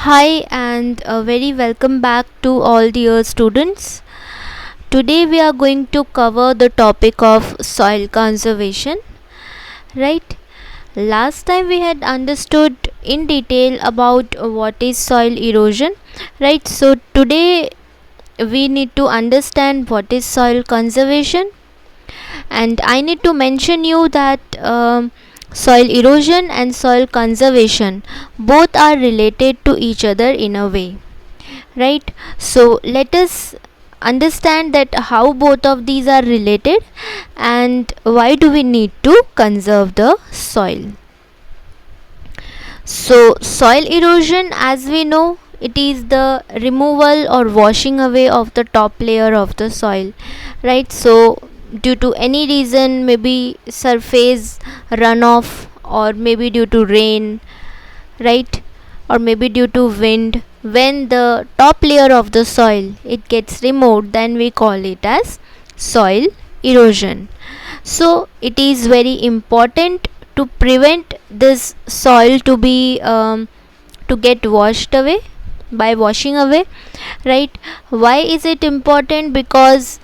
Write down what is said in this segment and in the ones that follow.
Hi and a very welcome back to all dear students. Today we are going to cover the topic of soil conservation, right? Last time we had understood in detail about what is soil erosion, right? So today we need to understand what is soil conservation, and I need to mention you that soil erosion and soil conservation both are related to each other in a way, right? So let us understand that how both of these are related and why do we need to conserve the soil. So soil erosion, as we know, it is the removal or washing away of the top layer of the soil, right? So due to any reason, maybe surface runoff, or maybe due to rain, right, or maybe due to wind, when the top layer of the soil it gets removed, then we call it as soil erosion. So it is very important to prevent this soil to be to get washed away by washing away, right? Why is it important? Because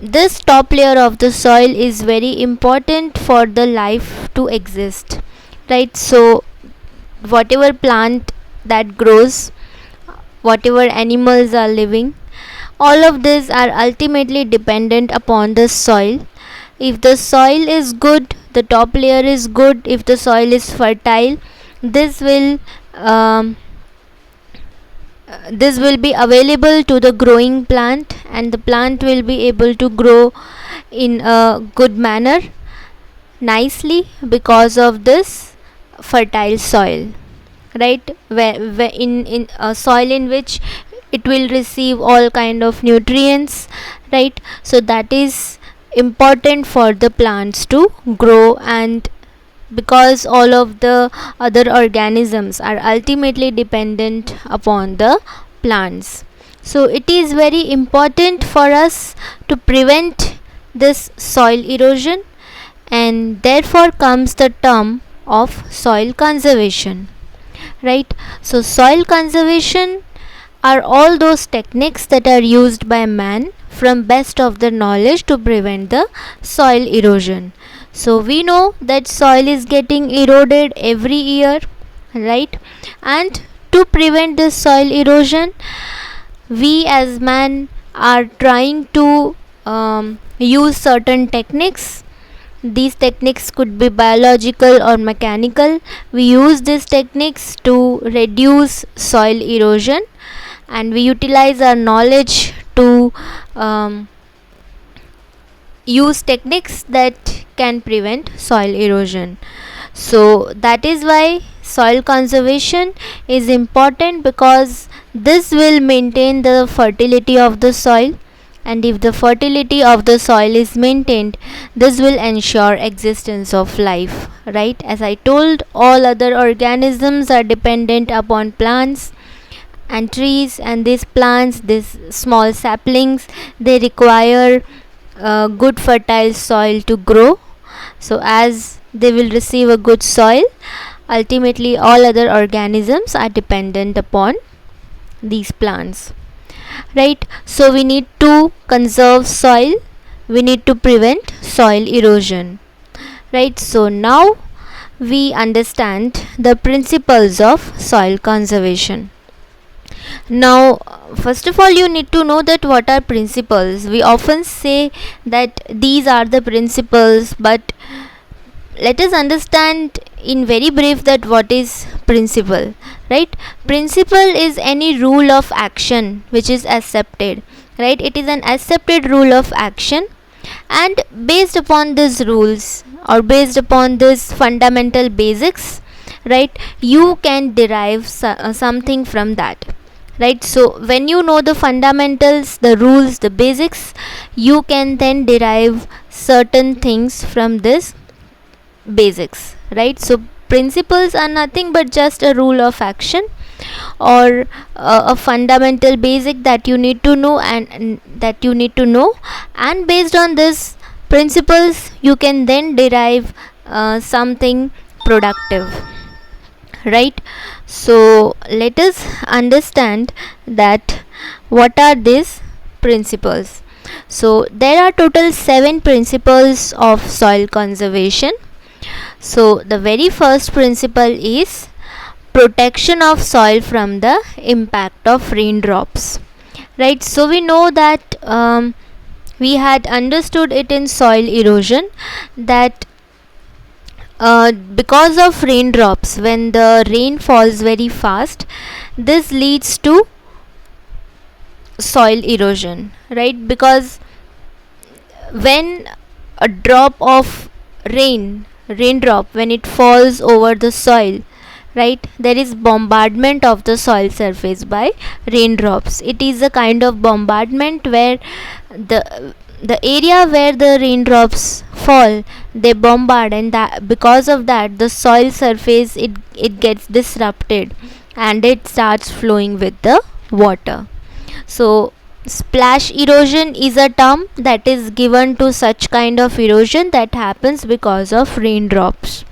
this top layer of the soil is very important for the life to exist, right? So whatever plant that grows, whatever animals are living, all of these are ultimately dependent upon the soil. If the soil is good, the top layer is good, if the soil is fertile, this will um, this will be available to the growing plant, and the plant will be able to grow in a good manner, nicely, because of this fertile soil, right? Where in a soil in which it will receive all kind of nutrients, right? So that is important for the plants to grow, and because all of the other organisms are ultimately dependent upon the plants, so it is very important for us to prevent this soil erosion, and therefore comes the term of soil conservation, right? So soil conservation are all those techniques that are used by man from best of their knowledge to prevent the soil erosion. So we know that soil is getting eroded every year, right? And to prevent this soil erosion, we as man are trying to use certain techniques. These techniques could be biological or mechanical. We use these techniques to reduce soil erosion, and we utilize our knowledge to um, use techniques that can prevent soil erosion. So that is why soil conservation is important, because this will maintain the fertility of the soil, and if the fertility of the soil is maintained, this will ensure existence of life, right? As I told, all other organisms are dependent upon plants and trees, and these plants, these small saplings, they require good fertile soil to grow. So as they will receive a good soil, ultimately all other organisms are dependent upon these plants, right? So we need to conserve soil, we need to prevent soil erosion, right? So now we understand the principles of soil conservation. Now, first of all, you need to know that what are principles. We often say that these are the principles, but let us understand in very brief that what is principle, right? Principle is any rule of action which is accepted, right? It is an accepted rule of action, and based upon these rules, or based upon these fundamental basics, right, you can derive something from that, right? So when you know the fundamentals, the rules, the basics, you can then derive certain things from this basics, right? So principles are nothing but just a rule of action, or a fundamental basic that you need to know, and that you need to know, and based on this principles you can then derive something productive, right? So let us understand that what are these principles. So there are total 7 principles of soil conservation. So the very first principle is protection of soil from the impact of raindrops, right? So we know that we had understood it in soil erosion that because of raindrops, when the rain falls very fast, this leads to soil erosion, right? Because when a drop of raindrop, when it falls over the soil, right, there is bombardment of the soil surface by raindrops. It is a kind of bombardment where the area where the raindrops fall, they bombard, and that because of that the soil surface, it gets disrupted and it starts flowing with the water. So splash erosion is a term that is given to such kind of erosion that happens because of raindrops,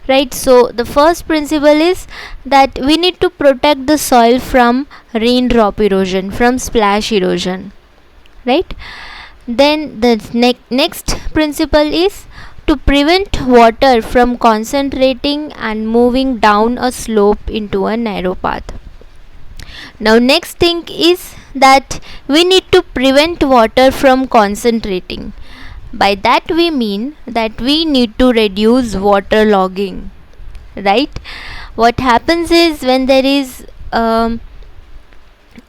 right? So the first principle is that we need to protect the soil from raindrop erosion, from splash erosion, right? Then the next principle is to prevent water from concentrating and moving down a slope into a narrow path. Now next thing is that we need to prevent water from concentrating. By that we mean that we need to reduce water logging, right? What happens is when there is a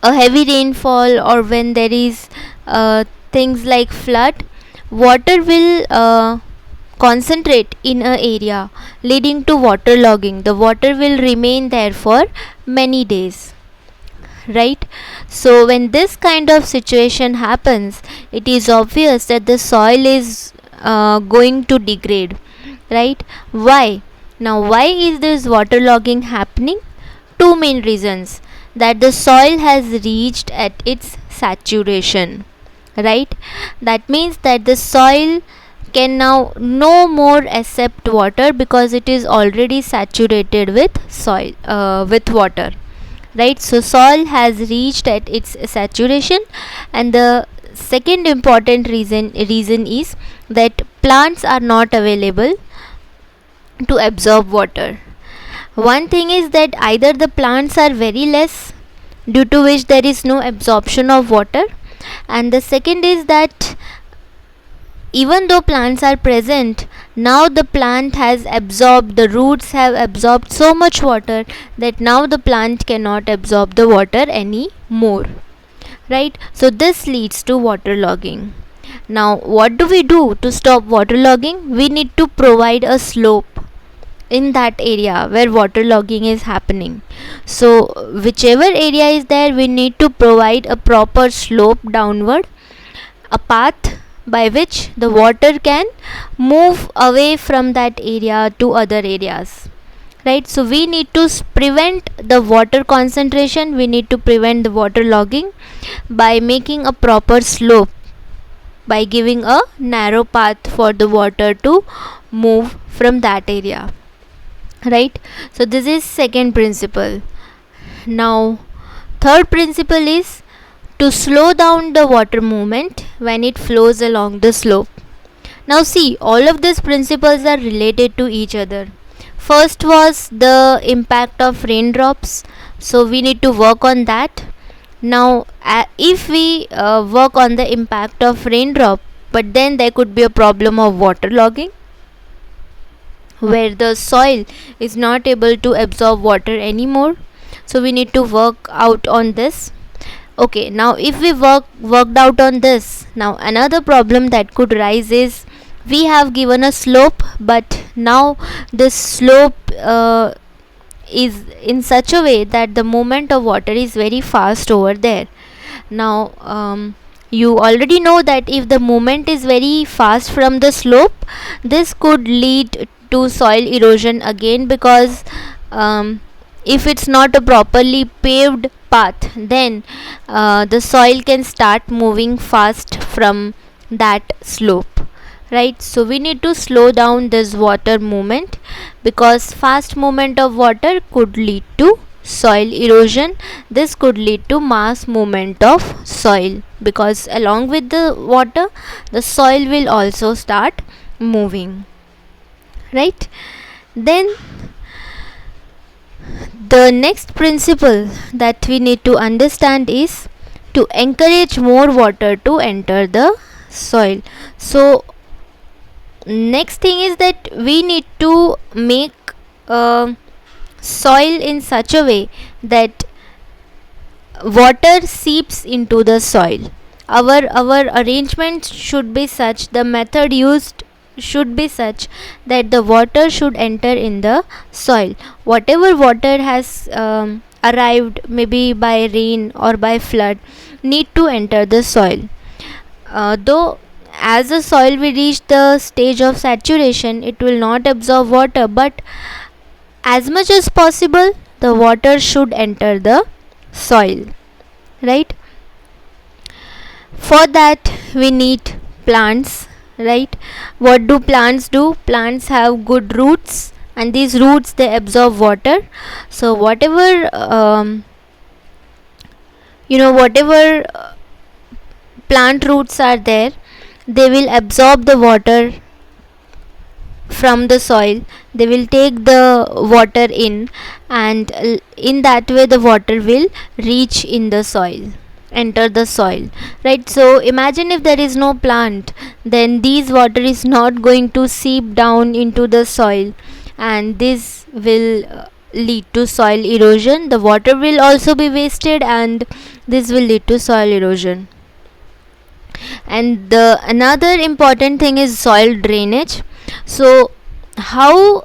heavy rainfall, or when there is things like flood, water will concentrate in a area, leading to water logging. The water will remain there for many days, right? So when this kind of situation happens, it is obvious that the soil is going to degrade, right? Why? Now why is this waterlogging happening? Two main reasons: that the soil has reached at its saturation, right? That means that the soil can now no more accept water because it is already saturated with soil with water, right? So soil has reached at its saturation. And the second important reason is that plants are not available to absorb water. One thing is that either the plants are very less, due to which there is no absorption of water, and the second is that even though plants are present, now the plant has absorbed, the roots have absorbed so much water that now the plant cannot absorb the water anymore, right? So this leads to waterlogging. Now what do we do to stop waterlogging? We need to provide a slope in that area where waterlogging is happening. So whichever area is there, we need to provide a proper slope downward, a path by which the water can move away from that area to other areas, right? So we need to prevent the water concentration, we need to prevent the water logging by making a proper slope, by giving a narrow path for the water to move from that area, right? So this is second principle. Now third principle is to slow down the water movement when it flows along the slope. Now see, all of these principles are related to each other. First was the impact of raindrops, so we need to work on that. Now if we work on the impact of raindrop, but then there could be a problem of water logging, where the soil is not able to absorb water anymore. So we need to work out on this. Okay, now if we worked out on this, now another problem that could rise is we have given a slope, but now this slope is in such a way that the movement of water is very fast over there. Now you already know that if the movement is very fast from the slope, this could lead to soil erosion again, because if it's not a properly paved path, then the soil can start moving fast from that slope, right? So we need to slow down this water movement, because fast movement of water could lead to soil erosion. This could lead to mass movement of soil, because along with the water the soil will also start moving, right? Then the next principle that we need to understand is to encourage more water to enter the soil. So next thing is that we need to make soil in such a way that water seeps into the soil. Our arrangement should be such, the method used should be such that the water should enter in the soil. Whatever water has arrived, maybe by rain or by flood, need to enter the soil. Though as the soil will reach the stage of saturation, it will not absorb water, but as much as possible the water should enter the soil, right? For that we need plants, right? What do plants do? Plants have good roots, and these roots they absorb water. So whatever whatever plant roots are there, they will absorb the water from the soil. They will take the water in, and in that way the water will reach in the soil, enter the soil, right? So imagine if there is no plant, then these water is not going to seep down into the soil, and this will lead to soil erosion. The water will also be wasted, and this will lead to soil erosion. And the another important thing is soil drainage. So how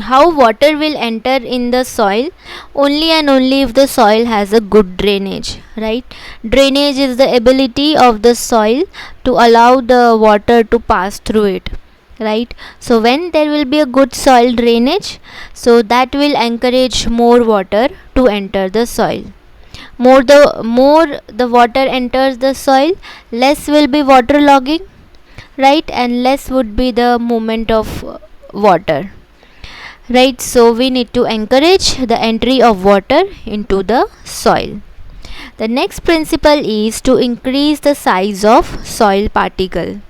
water will enter in the soil? Only and only if the soil has a good drainage, right? Drainage is the ability of the soil to allow the water to pass through it, right? So when there will be a good soil drainage, so that will encourage more water to enter the soil. More the water enters the soil, less will be water logging, right? And less would be the movement of water, right? So we need to encourage the entry of water into the soil. The next principle is to increase the size of soil particle,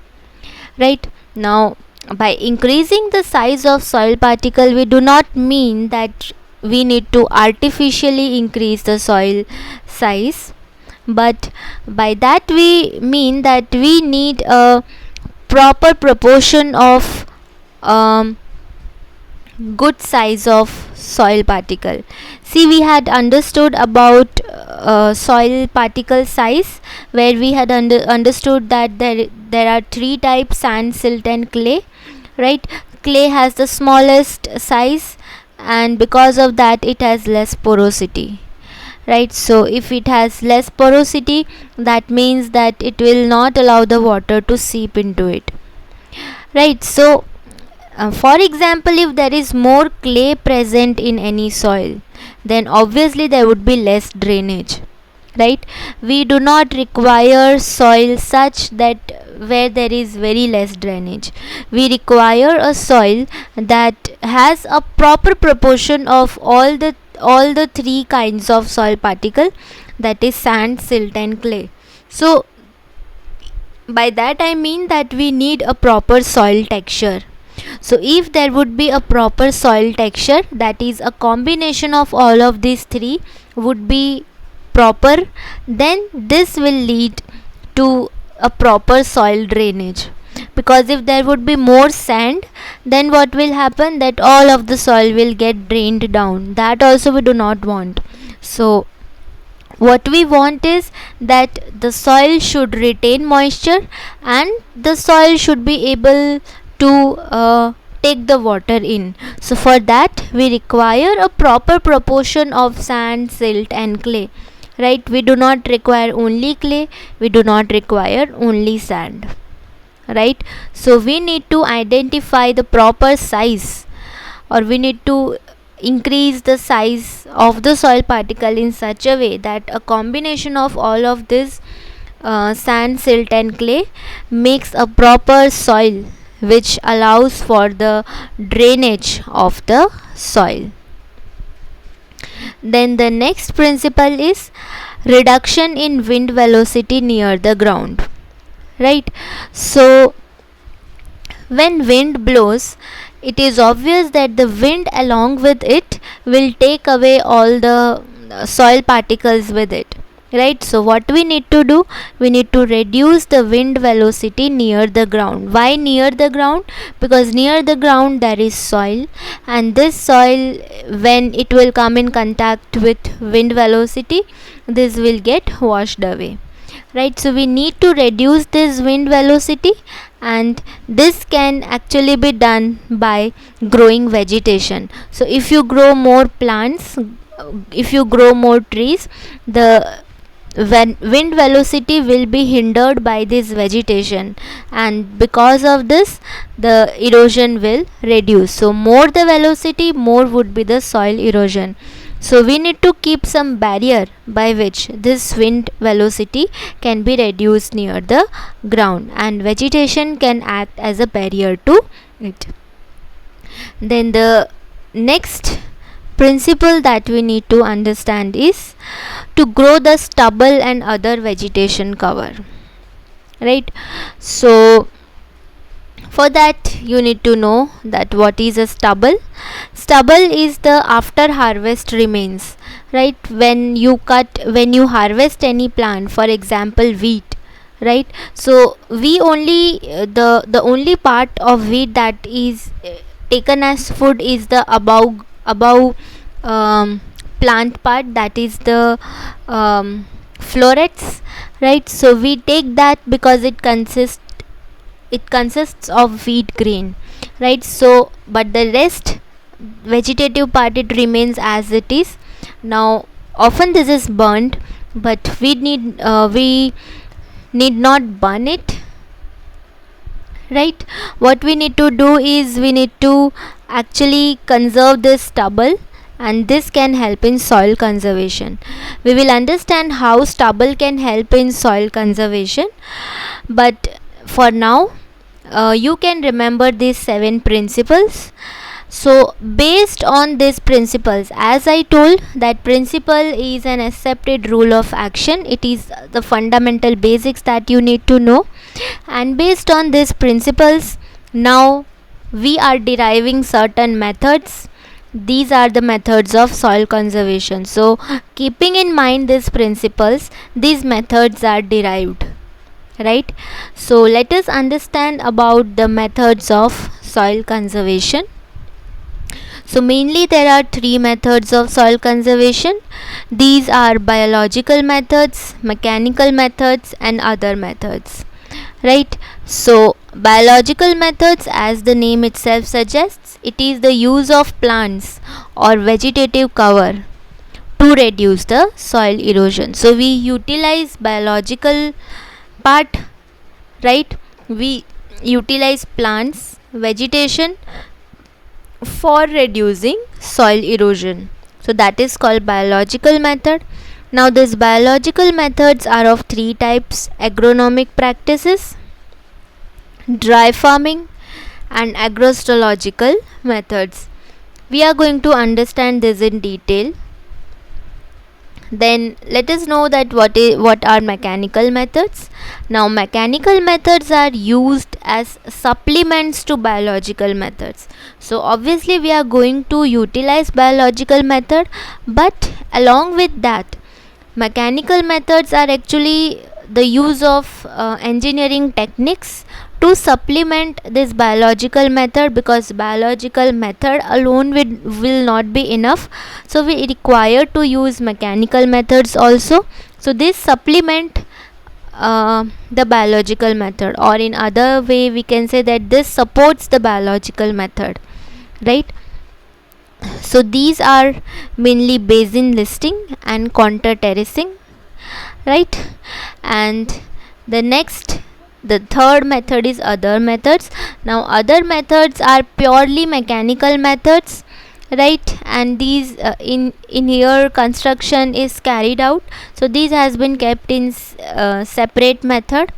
right? Now by increasing the size of soil particle, we do not mean that we need to artificially increase the soil size, but by that we mean that we need a proper proportion of good size of soil particle. See, we had understood about soil particle size, where we had understood that there are three types: sand, silt and clay, right? Clay has the smallest size, and because of that it has less porosity, right? So if it has less porosity, that means that it will not allow the water to seep into it, right? So for example, if there is more clay present in any soil, then obviously there would be less drainage, right? We do not require soil such that where there is very less drainage. We require a soil that has a proper proportion of all the three kinds of soil particle, that is sand, silt and clay. So by that I mean that we need a proper soil texture. So if there would be a proper soil texture, that is a combination of all of these three would be proper, then this will lead to a proper soil drainage. Because if there would be more sand, then what will happen, that all of the soil will get drained down. That also we do not want. So what we want is that the soil should retain moisture, and the soil should be able to take the water in. So for that we require a proper proportion of sand, silt and clay, right? We do not require only clay, we do not require only sand, right? So we need to identify the proper size, or we need to increase the size of the soil particle in such a way that a combination of all of this sand, silt and clay makes a proper soil which allows for the drainage of the soil. Then the next principle is reduction in wind velocity near the ground, right? So when wind blows, it is obvious that the wind along with it will take away all the soil particles with it, right? So what we need to do, we need to reduce the wind velocity near the ground. Why near the ground? Because near the ground there is soil, and this soil, when it will come in contact with wind velocity, this will get washed away, right? So we need to reduce this wind velocity, and this can actually be done by growing vegetation. So if you grow more plants, if you grow more trees, the wind velocity will be hindered by this vegetation, and because of this the erosion will reduce. So more the velocity, more would be the soil erosion. So we need to keep some barrier by which this wind velocity can be reduced near the ground, and vegetation can act as a barrier to it. Then the next principle that we need to understand is to grow the stubble and other vegetation cover, right? So for that you need to know that what is a stubble. Stubble is the after harvest remains, right? When you harvest any plant, for example wheat, right? So we only the only part of wheat that is taken as food is the above plant part, that is the florets, right? So we take that because it consists of wheat grain, right? So but the rest vegetative part, it remains as it is. Now often this is burnt, but we need not burn it, right? What we need to do is we need to actually conserve this stubble, and this can help in soil conservation. We will understand how stubble can help in soil conservation, but for now you can remember these 7 principles. So based on these principles, as I told, that principle is an accepted rule of action. It is the fundamental basics that you need to know, and based on these principles, now we are deriving certain methods. These are the methods of soil conservation. So keeping in mind these principles, these methods are derived, right? So let us understand about the methods of soil conservation. So mainly there are 3 methods of soil conservation. These are biological methods, mechanical methods and other methods, right? So biological methods, as the name itself suggests, it is the use of plants or vegetative cover to reduce the soil erosion. So we utilize biological part, right? We utilize plants, vegetation for reducing soil erosion. So that is called biological method. Now these biological methods are of 3 types: agronomic practices, dry farming and agroecological methods. We are going to understand this in detail. Then let us know that what are mechanical methods. Now mechanical methods are used as supplements to biological methods. So obviously we are going to utilize biological method, but along with that mechanical methods are actually the use of engineering techniques to supplement this biological method, because biological method alone will not be enough. So we require to use mechanical methods also. So this supplement the biological method, or in other way we can say that this supports the biological method, right? So these are mainly basin listing and contour terracing, right? And the third method is other methods. Now other methods are purely mechanical methods, right? And these in here construction is carried out, so these has been kept in separate method.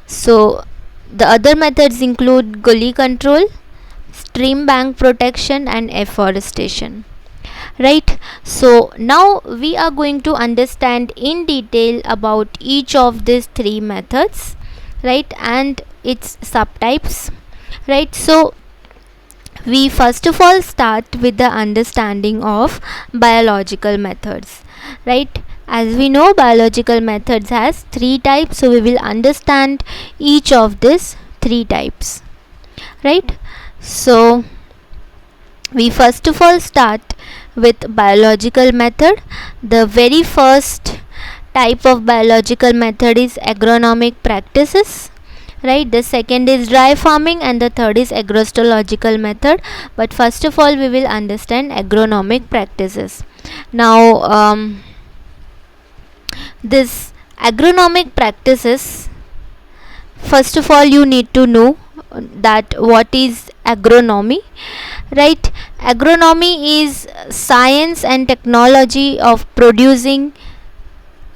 So the other methods include gully control, stream bank protection, and afforestation, right? So now we are going to understand in detail about each of these three methods, right, and its subtypes, right? So we first of all start with the understanding of biological methods, right? As we know, biological methods has three types, so we will understand each of these three types, right? So we first of all start with biological method. The very first type of biological method is agronomic practices, right? The second is dry farming, and the third is agrostological method. But first of all we will understand agronomic practices. Now this agronomic practices, first of all you need to know that what is agronomy, right? Agronomy is science and technology of producing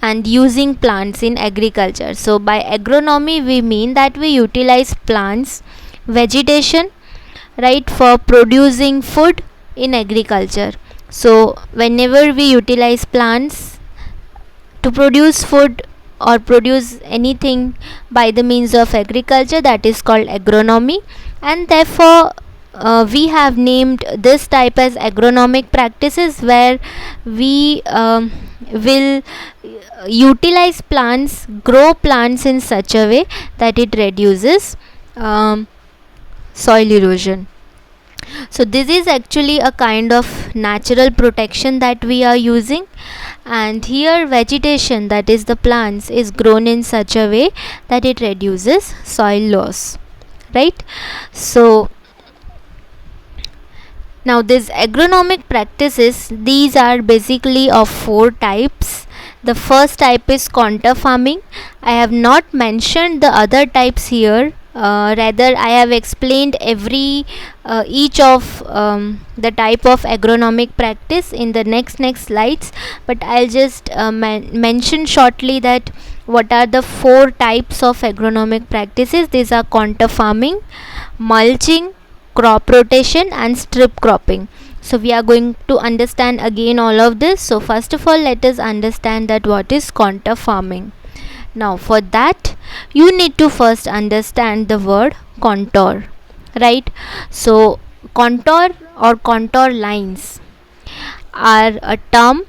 and using plants in agriculture. So by agronomy we mean that we utilize plants, vegetation, right, for producing food in agriculture. So whenever we utilize plants to produce food or produce anything by the means of agriculture, that is called agronomy, and therefore we have named this type as agronomic practices, where we will utilize plants, grow plants in such a way that it reduces soil erosion. So this is actually a kind of natural protection that we are using, and here vegetation, that is the plants, is grown in such a way that it reduces soil loss, right? So now these agronomic practices, these are basically of four types. The first type is contour farming. I have not mentioned the other types here. Rather, I have explained each of the type of agronomic practice in the next slides. But I'll just mention shortly that what are the four types of agronomic practices. These are contour farming, mulching, crop rotation, and strip cropping. So we are going to understand again all of this. So first of all let us understand that what is contour farming. Now for that you need to first understand the word contour, right? So contour or contour lines are a term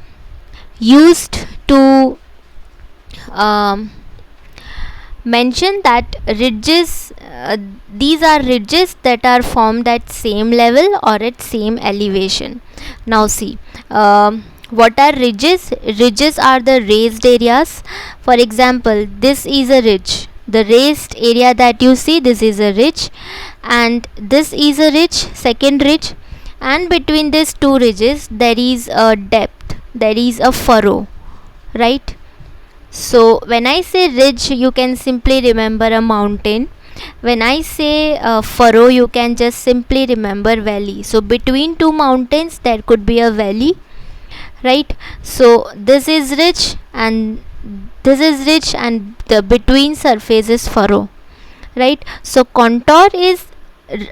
used to mention that ridges, these are ridges that are formed at same level or at same elevation. Now see, what are ridges? Ridges are the raised areas. For example, this is a ridge, the raised area that you see, this is a ridge, and this is a ridge, second ridge, and between these two ridges there is a depth, there is a furrow, right? So when I say ridge, you can simply remember a mountain. When I say furrow, you can just simply remember valley. So between two mountains there could be a valley, right? So this is ridge and this is ridge, and the between surface is furrow, right? So contour is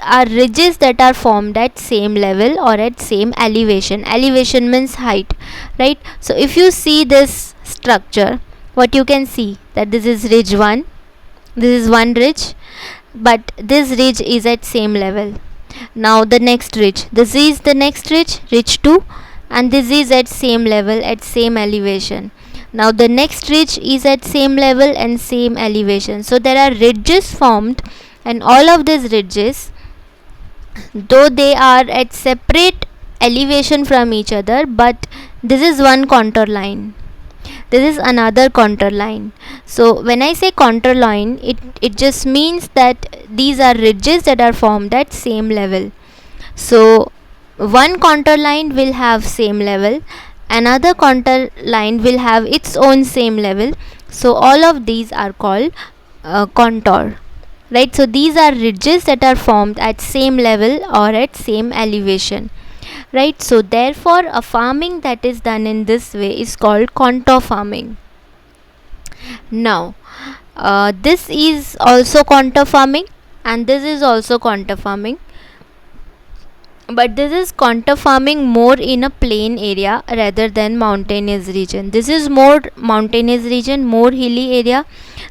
are ridges that are formed at same level or at same elevation. Elevation means height, right? So if you see this structure, what you can see that this is ridge 1, this is one ridge, but this ridge is at same level. Now the next ridge, this is the next ridge, ridge 2, and this is at same level, at same elevation. Now the next ridge is at same level and same elevation. So there are ridges formed, and all of these ridges, though they are at separate elevation from each other, but this is one contour line, this is another contour line. So when I say contour line, it just means that these are ridges that are formed at same level. So one contour line will have same level, another contour line will have its own same level. So all of these are called contour, right? So these are ridges that are formed at same level or at same elevation. right? So therefore a farming that is done in this way is called contour farming. Now this is also contour farming and this is also contour farming, but this is contour farming more in a plain area rather than mountainous region. This is more mountainous region, more hilly area.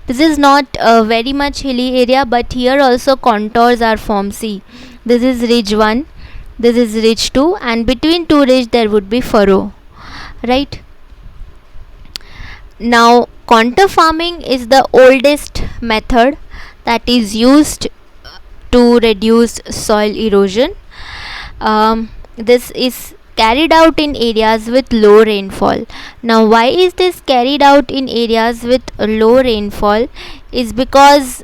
This is not very much hilly area, but here also contours are formed. See, this is ridge 1, this is ridge 2, and between two ridge there would be furrow, right? Now contour farming is the oldest method that is used to reduce soil erosion. This is carried out in areas with low rainfall. Now why is this carried out in areas with low rainfall? Is because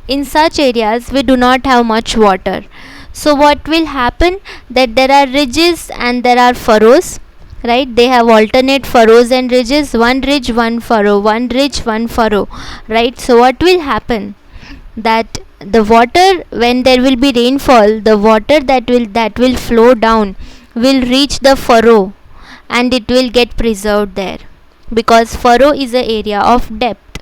in such areas we do not have much water. So what will happen, that there are ridges and there are furrows, right? They have alternate furrows and ridges, one ridge one furrow, one ridge one furrow, right? So what will happen, that the water, when there will be rainfall, the water that will flow down will reach the furrow and it will get preserved there, because furrow is a area of depth,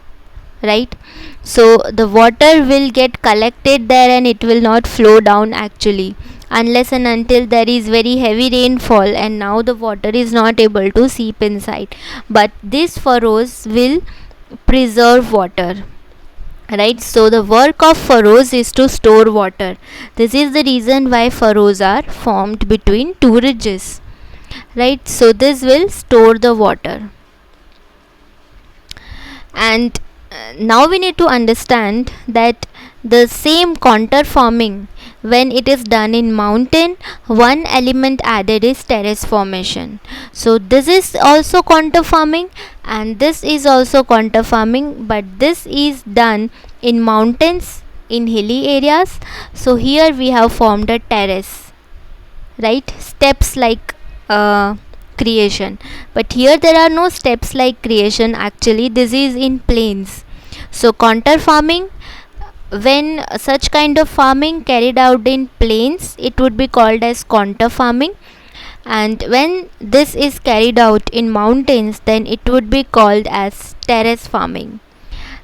right? So the water will get collected there and it will not flow down actually, unless and until there is very heavy rainfall and now the water is not able to seep inside, but these furrows will preserve water, right? So the work of furrows is to store water. This is the reason why furrows are formed between two ridges, right? So this will store the water. And now we need to understand that the same contour farming, when it is done in mountain, one element added is terrace formation. So this is also contour farming and this is also contour farming, but this is done in mountains, in hilly areas. So here we have formed a terrace, right? Steps like creation, but here there are no steps like creation actually. This is in plains. So contour farming, when such kind of farming carried out in plains, it would be called as contour farming, and when this is carried out in mountains, then it would be called as terrace farming,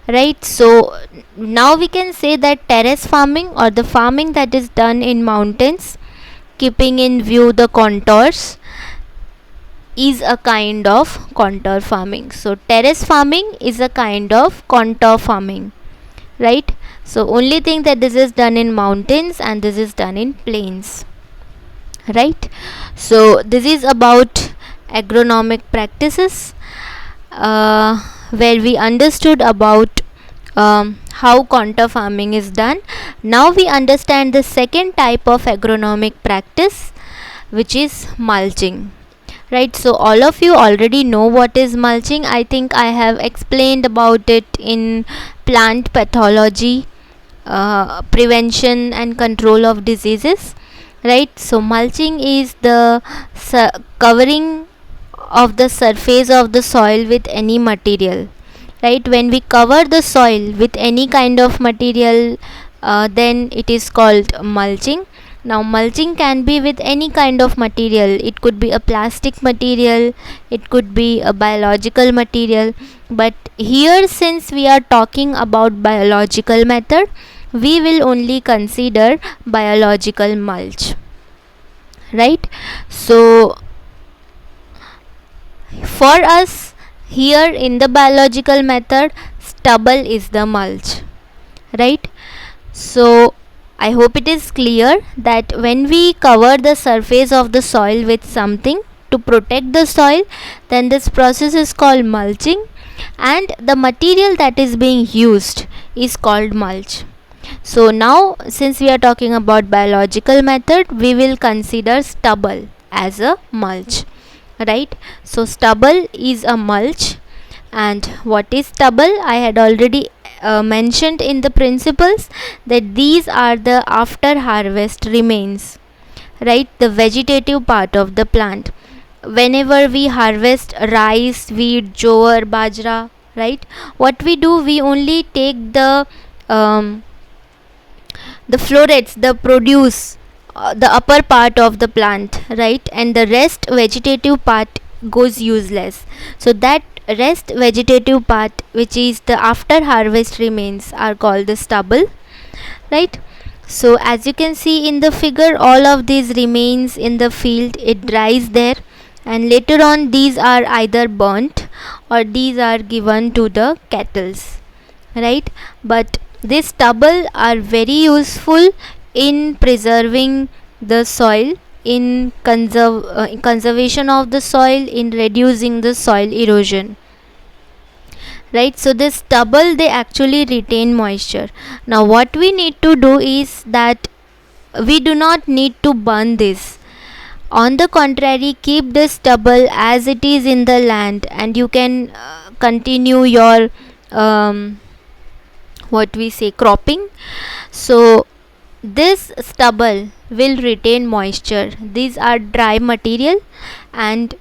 right? So now we can say that terrace farming, or the farming that is done in mountains keeping in view the contours, is a kind of contour farming. So terrace farming is a kind of contour farming, right? So only thing that this is done in mountains and this is done in plains, right? So this is about agronomic practices, where we understood about how contour farming is done. Now we understand the second type of agronomic practice, which is mulching, right? So all of you already know what is mulching. I think I have explained about it in plant pathology, prevention and control of diseases, right? So mulching is the covering of the surface of the soil with any material, right? When we cover the soil with any kind of material, then it is called mulching. Now mulching can be with any kind of material. It could be a plastic material, it could be a biological material, but here, since we are talking about biological method, we will only consider biological mulch, right? So for us, here in the biological method, stubble is the mulch, right? So I hope it is clear that when we cover the surface of the soil with something to protect the soil, then this process is called mulching, and the material that is being used is called mulch. So now, since we are talking about biological method, we will consider stubble as a mulch, right? So stubble is a mulch. And what is stubble? I had already mentioned in the principles that these are the after harvest remains, right? The vegetative part of the plant. Whenever we harvest rice, wheat, jowar, bajra, right, what we do, we only take the florets, the produce the upper part of the plant, right, and the rest vegetative part goes useless. So that rest vegetative part, which is the after harvest remains, are called the stubble, right. So as you can see in the figure, all of these remains in the field, it dries there, and later on these are either burnt or these are given to the cattles, right. But this stubble are very useful in preserving the soil, in conservation of the soil, in reducing the soil erosion, right. So this stubble, they actually retain moisture. Now what we need to do is that we do not need to burn this. On the contrary, keep the stubble as it is in the land, and you can continue your what we say, cropping. So this stubble will retain moisture. These are dry material, and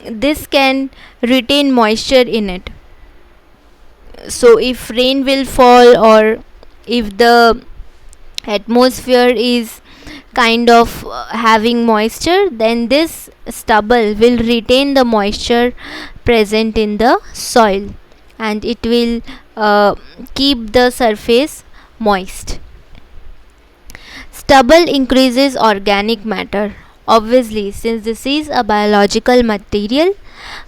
this can retain moisture in it. So if rain will fall, or if the atmosphere is kind of having moisture, then this stubble will retain the moisture present in the soil, and it will keep the surface moist. Stubble increases organic matter. Obviously, since this is a biological material,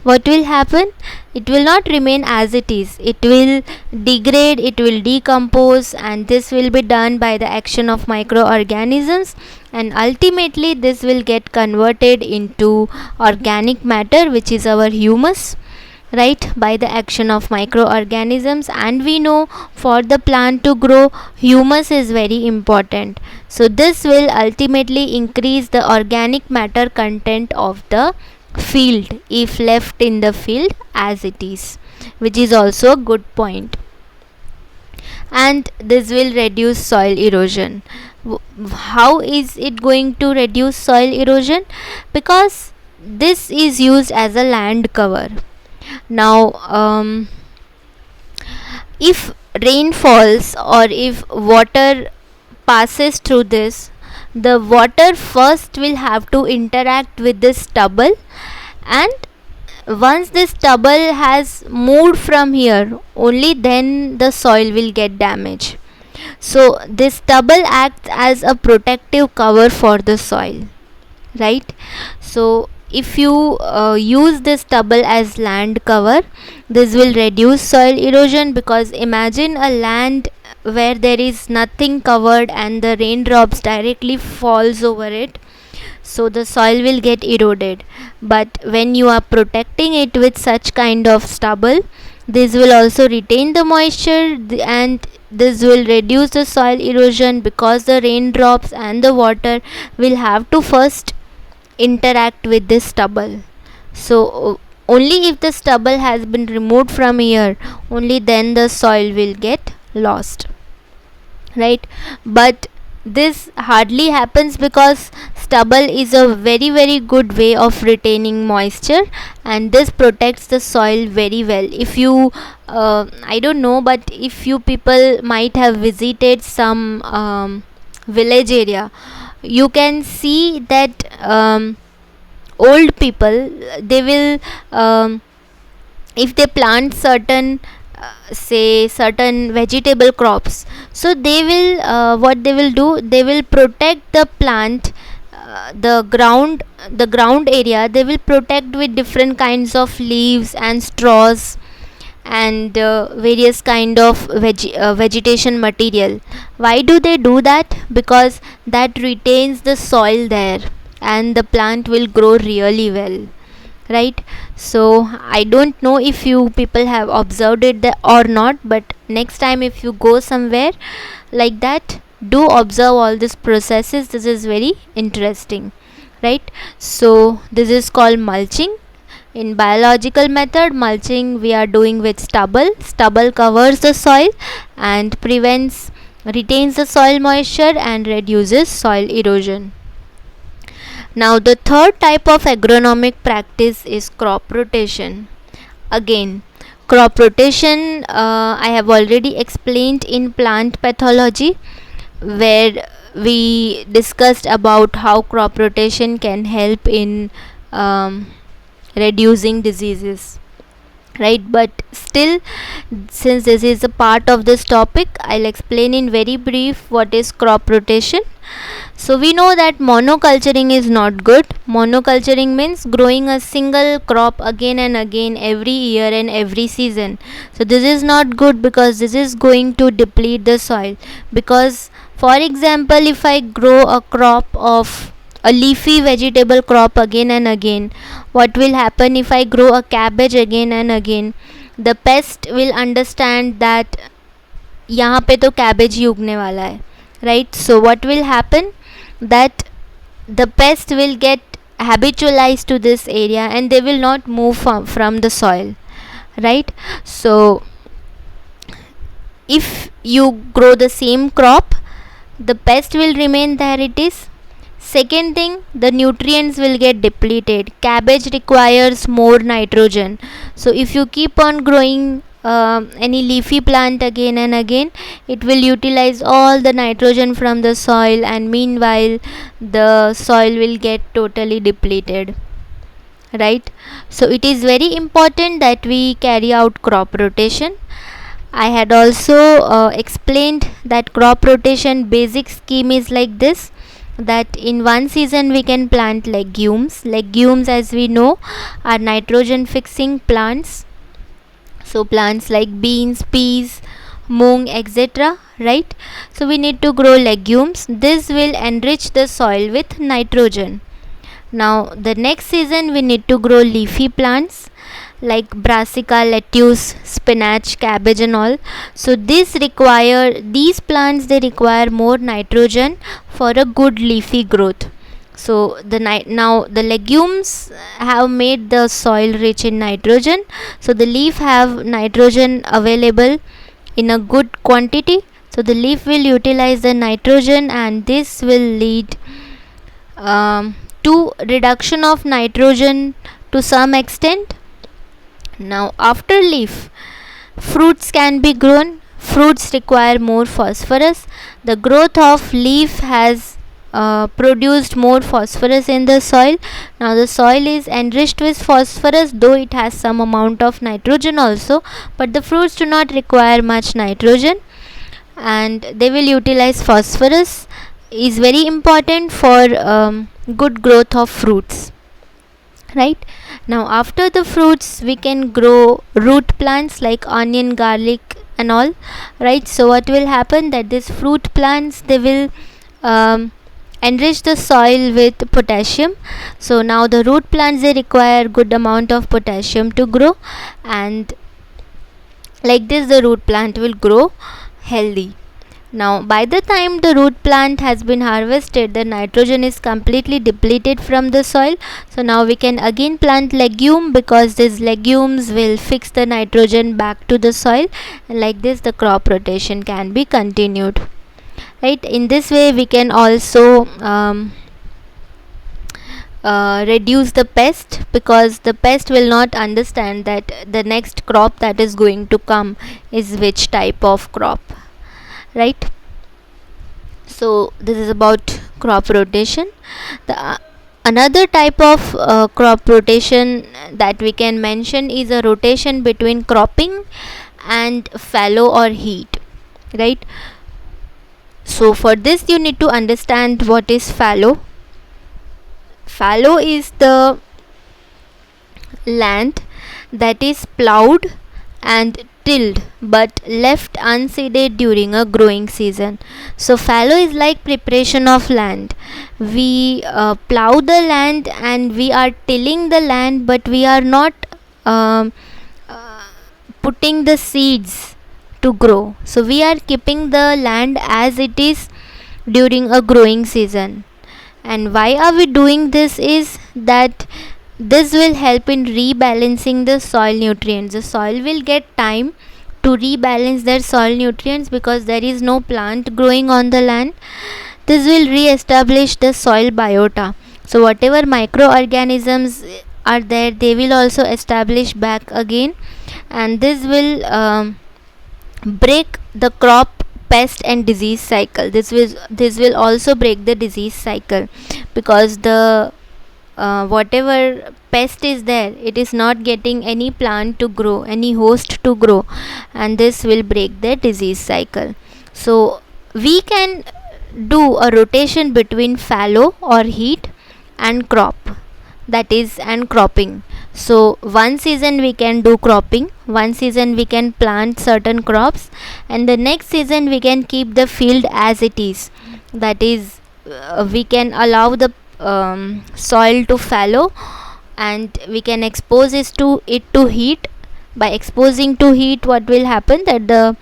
what will happen? It will not remain as it is. It will degrade, it will decompose, and this will be done by the action of microorganisms, and ultimately this will get converted into organic matter, which is our humus, right, by the action of microorganisms. And we know for the plant to grow, humus is very important. So this will ultimately increase the organic matter content of the field if left in the field as it is, which is also a good point. And this will reduce soil erosion. How is it going to reduce soil erosion? Because this is used as a land cover. Now if rain falls, or if water passes through this, the water first will have to interact with this stubble, and once this stubble has moved from here, only then the soil will get damaged. So this stubble acts as a protective cover for the soil, right. So if you use this stubble as land cover, this will reduce soil erosion, because imagine a land where there is nothing covered and the raindrops directly falls over it, so the soil will get eroded. But when you are protecting it with such kind of stubble, this will also retain the moisture, and this will reduce the soil erosion, because the raindrops and the water will have to first interact with this stubble. So only if the stubble has been removed from here, only then the soil will get lost, right. But this hardly happens, because stubble is a very good way of retaining moisture, and this protects the soil very well. If you I don't know, but if you people might have visited some village area, you can see that old people, they will if they plant certain say certain vegetable crops, so they will what they will do, they will protect the plant, the ground area, they will protect with different kinds of leaves and straws, and various kind of vegetation material. Why do they do that? Because that retains the soil there, and the plant will grow really well, right. So I don't know if you people have observed it or not, but next time if you go somewhere like that, do observe all these processes. This is very interesting, right. So this is called mulching. In biological method, mulching we are doing with stubble. Stubble covers the soil and retains the soil moisture and reduces soil erosion. Now the third type of agronomic practice is crop rotation. Again, crop rotation I have already explained in plant pathology, where we discussed about how crop rotation can help in um, reducing diseases, right? But still, since this is a part of this topic, I'll explain in very brief what is crop rotation. So we know that monoculturing is not good. Monoculturing means growing a single crop again and again every year and every season. So this is not good because this is going to deplete the soil. Because for example, if I grow a crop of a leafy vegetable crop again and again, what will happen if I grow a cabbage again and again? The pest will understand that यहाँ पे तो cabbage ही उगने वाला है, right? So what will happen, that the pest will get habitualized to this area and they will not move from the soil, right? So if you grow the same crop, the pest will remain there it is. Second thing, the nutrients will get depleted. Cabbage requires more nitrogen. So if you keep on growing any leafy plant again and again, it will utilize all the nitrogen from the soil, and meanwhile the soil will get totally depleted, right? So it is very important that we carry out crop rotation. I had also explained that crop rotation basic scheme is like this, that in one season we can plant legumes. Legumes, as we know, are nitrogen fixing plants. So plants like beans, peas, moong, etc., right? So we need to grow legumes. This will enrich the soil with nitrogen. Now the next season we need to grow leafy plants like brassica, lettuce, spinach, cabbage and all. So these plants, they require more nitrogen for a good leafy growth. So now the legumes have made the soil rich in nitrogen, so the leaf have nitrogen available in a good quantity. So the leaf will utilize the nitrogen, and this will lead to reduction of nitrogen to some extent. Now after leaf, fruits can be grown. Fruits require more phosphorus. The growth of leaf has produced more phosphorus in the soil. Now the soil is enriched with phosphorus, though it has some amount of nitrogen also, but the fruits do not require much nitrogen, and they will utilize phosphorus. Is very important for good growth of fruits, right? Now after the fruits we can grow root plants like onion, garlic and all, right? So what will happen, that these fruit plants, they will enrich the soil with potassium. So now the root plants, they require good amount of potassium to grow, and like this the root plant will grow healthy. Now by the time the root plant has been harvested, the nitrogen is completely depleted from the soil. So now we can again plant legume, because these legumes will fix the nitrogen back to the soil, and like this the crop rotation can be continued, right? In this way we can also reduce the pest, because the pest will not understand that the next crop that is going to come is which type of crop, right? So this is about crop rotation. The another type of crop rotation that we can mention is a rotation between cropping and fallow or heat, right? So for this you need to understand what is fallow. Fallow is the land that is plowed and tilled but left unseeded during a growing season. So fallow is like preparation of land. We plow the land and we are tilling the land, but we are not putting the seeds to grow. So we are keeping the land as it is during a growing season. And why are we doing this is that this will help in rebalancing the soil nutrients. The soil will get time to rebalance their soil nutrients because there is no plant growing on the land. This will re-establish the soil biota. So whatever microorganisms are there, they will also establish back again, and this will break the crop pest and disease cycle. This will also break the disease cycle, because the whatever pest is there, it is not getting any plant to grow, any host to grow, and this will break the disease cycle. So we can do a rotation between fallow or heat and crop, that is, and cropping. So one season we can do cropping, one season we can plant certain crops, and the next season we can keep the field as it is, that is, we can allow the soil to fallow, and we can expose it to heat. By exposing to heat, what will happen, that the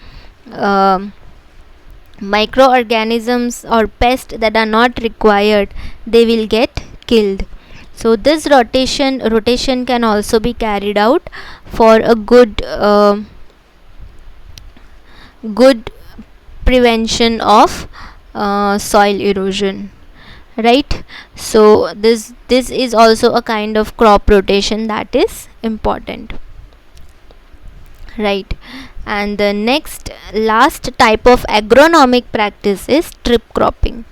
microorganisms or pests that are not required, they will get killed. So this rotation can also be carried out for a good prevention of soil erosion, right? So this is also a kind of crop rotation that is important, right? And the last type of agronomic practice is strip cropping.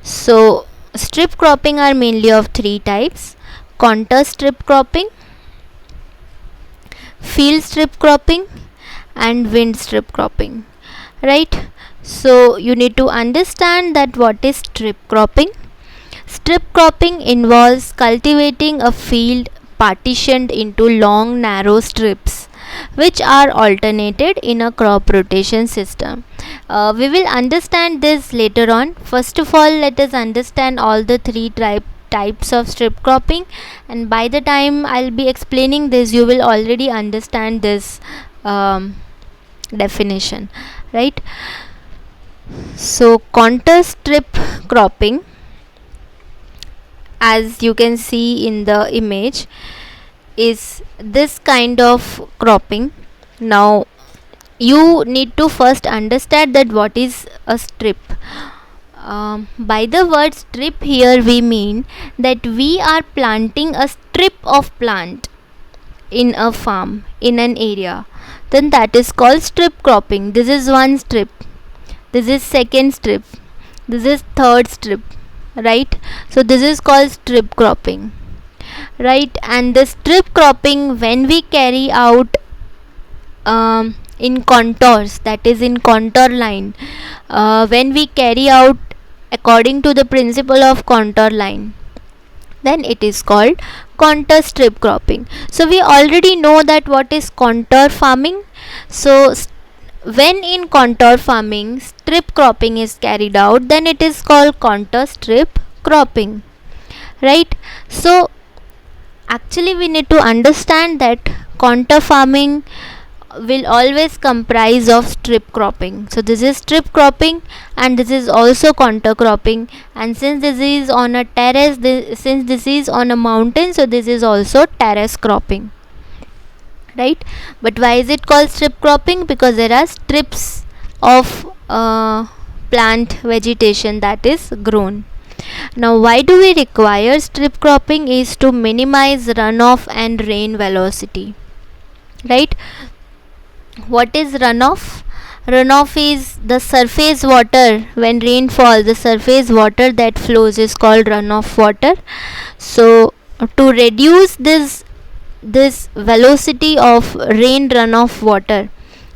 So strip cropping are mainly of three types: contour strip cropping, field strip cropping, and wind strip cropping, right? So you need to understand that what is strip cropping. Strip cropping involves cultivating a field partitioned into long narrow strips, which are alternated in a crop rotation system. We will understand this later on. First of all, let us understand all the three types of strip cropping, and by the time I'll be explaining this, you will already understand this definition, right? So contour strip cropping, as you can see in the image, is this kind of cropping. Now you need to first understand that what is a strip. By the word strip here, we mean that we are planting a strip of plant in a farm, in an area, then that is called strip cropping. This is one strip, this is second strip, this is third strip, right? So this is called strip cropping, right? And the strip cropping, when we carry out in contours, that is in contour line, when we carry out according to the principle of contour line, then it is called contour strip cropping. So we already know that what is contour farming. So when in contour farming strip cropping is carried out, then it is called contour strip cropping, right? So actually we need to understand that contour farming will always comprise of strip cropping. So this is strip cropping, and this is also contour cropping, and since this is on a terrace, since this is on a mountain, so this is also terrace cropping, right? But why is it called strip cropping? Because there are strips of plant vegetation that is grown. Now why do we require strip cropping? Is to minimize runoff and rain velocity, right? What is runoff? Runoff is the surface water. When rain falls, the surface water that flows is called runoff water. So to reduce this velocity of rain runoff water,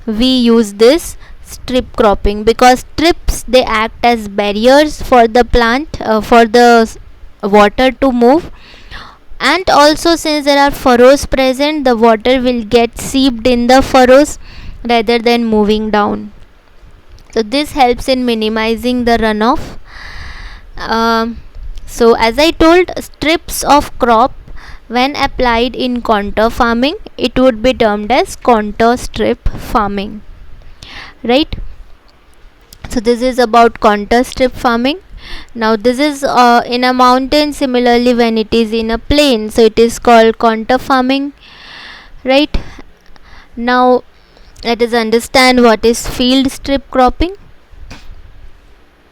we use this strip cropping, because strips, they act as barriers for the plant, for the water to move, and also since there are furrows present, the water will get seeped in the furrows rather than moving down. So this helps in minimizing the runoff. So as I told, strips of crop, when applied in contour farming, it would be termed as contour strip farming, right? So this is about contour strip farming. Now this is in a mountain. Similarly, when it is in a plain, so it is called contour farming, right? Now let us understand what is field strip cropping.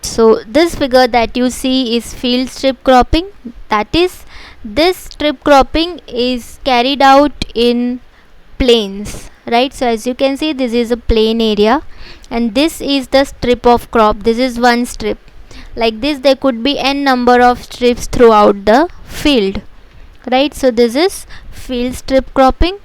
So this figure that you see is field strip cropping. That is, this strip cropping is carried out in plains, right? So as you can see, this is a plain area, and this is the strip of crop. This is one strip. Like this there could be n number of strips throughout the field, right? So this is field strip cropping.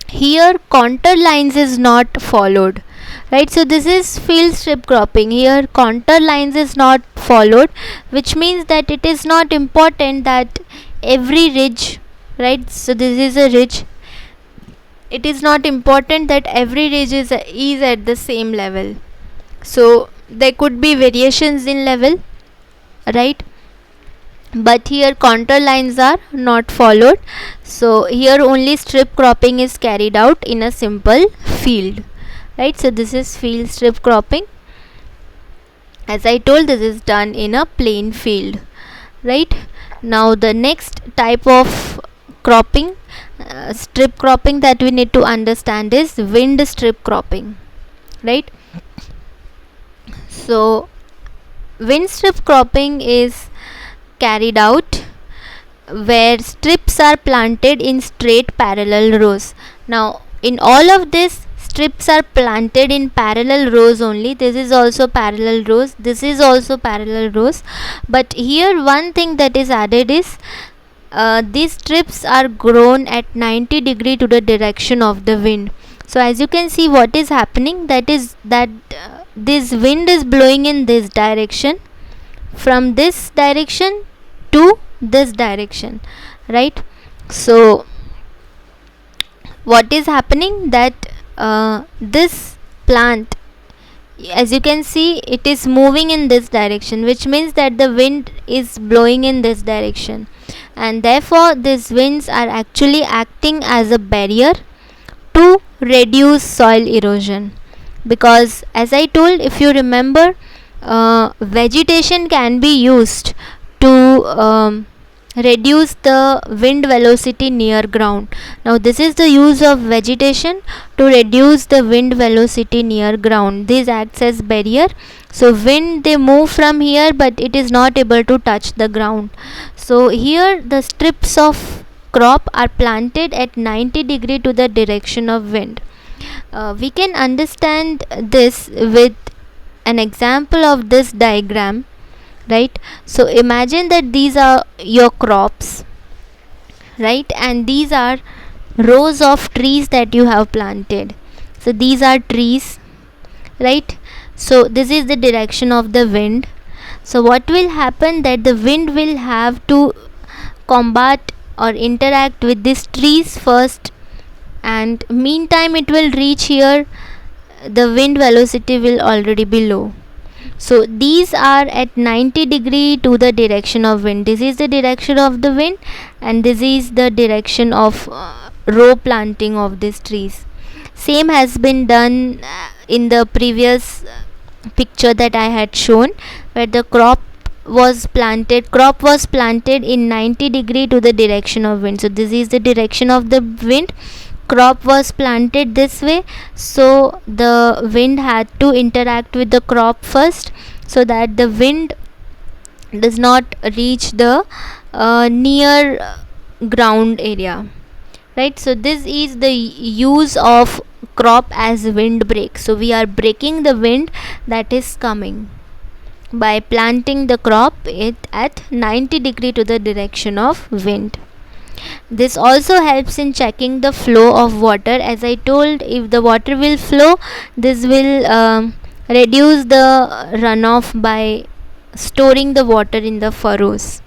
Here contour lines is not followed, right? So this is field strip cropping. Here contour lines is not followed, which means that it is not important that every ridge, right? So this is a ridge. It is not important that every ridge is at the same level. So there could be variations in level, right? But here contour lines are not followed. So here only strip cropping is carried out in a simple field, right? So this is field strip cropping. As I told, this is done in a plain field, right? Now the next type of cropping, strip cropping that we need to understand is wind strip cropping, right? So wind strip cropping is carried out where strips are planted in straight parallel rows. Now in all of this, strips are planted in parallel rows only. This is also parallel rows, this is also parallel rows, but here one thing that is added is these strips are grown at 90 degree to the direction of the wind. So as you can see, what is happening, that is that this wind is blowing in this direction, from this direction to this direction, right? So what is happening, that this plant, as you can see, it is moving in this direction, which means that the wind is blowing in this direction, and therefore these winds are actually acting as a barrier to reduce soil erosion. Because as I told, if you remember, vegetation can be used to reduce the wind velocity near ground. Now this is the use of vegetation to reduce the wind velocity near ground. This acts as barrier. So wind, they move from here, but it is not able to touch the ground. So here the strips of crop are planted at 90 degree to the direction of wind. We can understand this with an example of this diagram, right? So imagine that these are your crops, right? And these are rows of trees that you have planted. So these are trees, right? So this is the direction of the wind. So what will happen, that the wind will have to combat or interact with these trees first, and meantime it will reach here, the wind velocity will already be low. So these are at 90 degree to the direction of wind. This is the direction of the wind, and this is the direction of row planting of these trees. Same has been done in the previous picture that I had shown, where the crop was planted in 90 degree to the direction of wind. So this is the direction of the wind. Crop was planted this way, so the wind had to interact with the crop first, so that the wind does not reach the near ground area, right? So this is the use of crop as wind break. So we are breaking the wind that is coming by planting the crop at 90 degree to the direction of wind. This also helps in checking the flow of water. As I told, if the water will flow, this will reduce the runoff by storing the water in the furrows,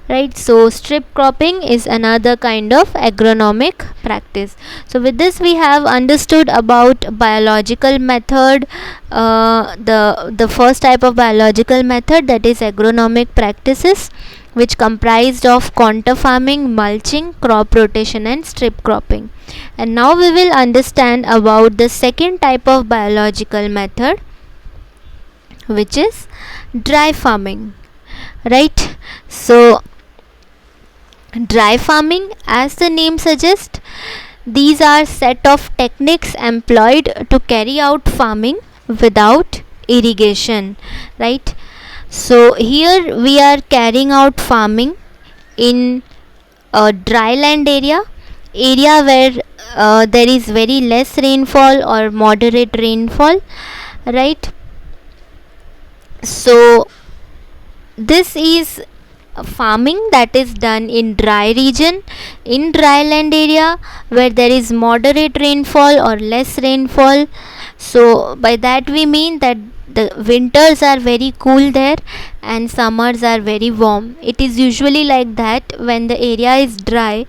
right? So strip cropping is another kind of agronomic practice. So with this we have understood about biological method, the first type of biological method, that is agronomic practices, which comprised of contour farming, mulching, crop rotation and strip cropping. And now we will understand about the second type of biological method, which is dry farming, right? So dry farming, as the name suggests, these are set of techniques employed to carry out farming without irrigation, right? So here we are carrying out farming in a dry land area where there is very less rainfall or moderate rainfall, right? So this is farming that is done in dry region, in dryland area where there is moderate rainfall or less rainfall. So by that we mean that the winters are very cool there and summers are very warm. It is usually like that when the area is dry.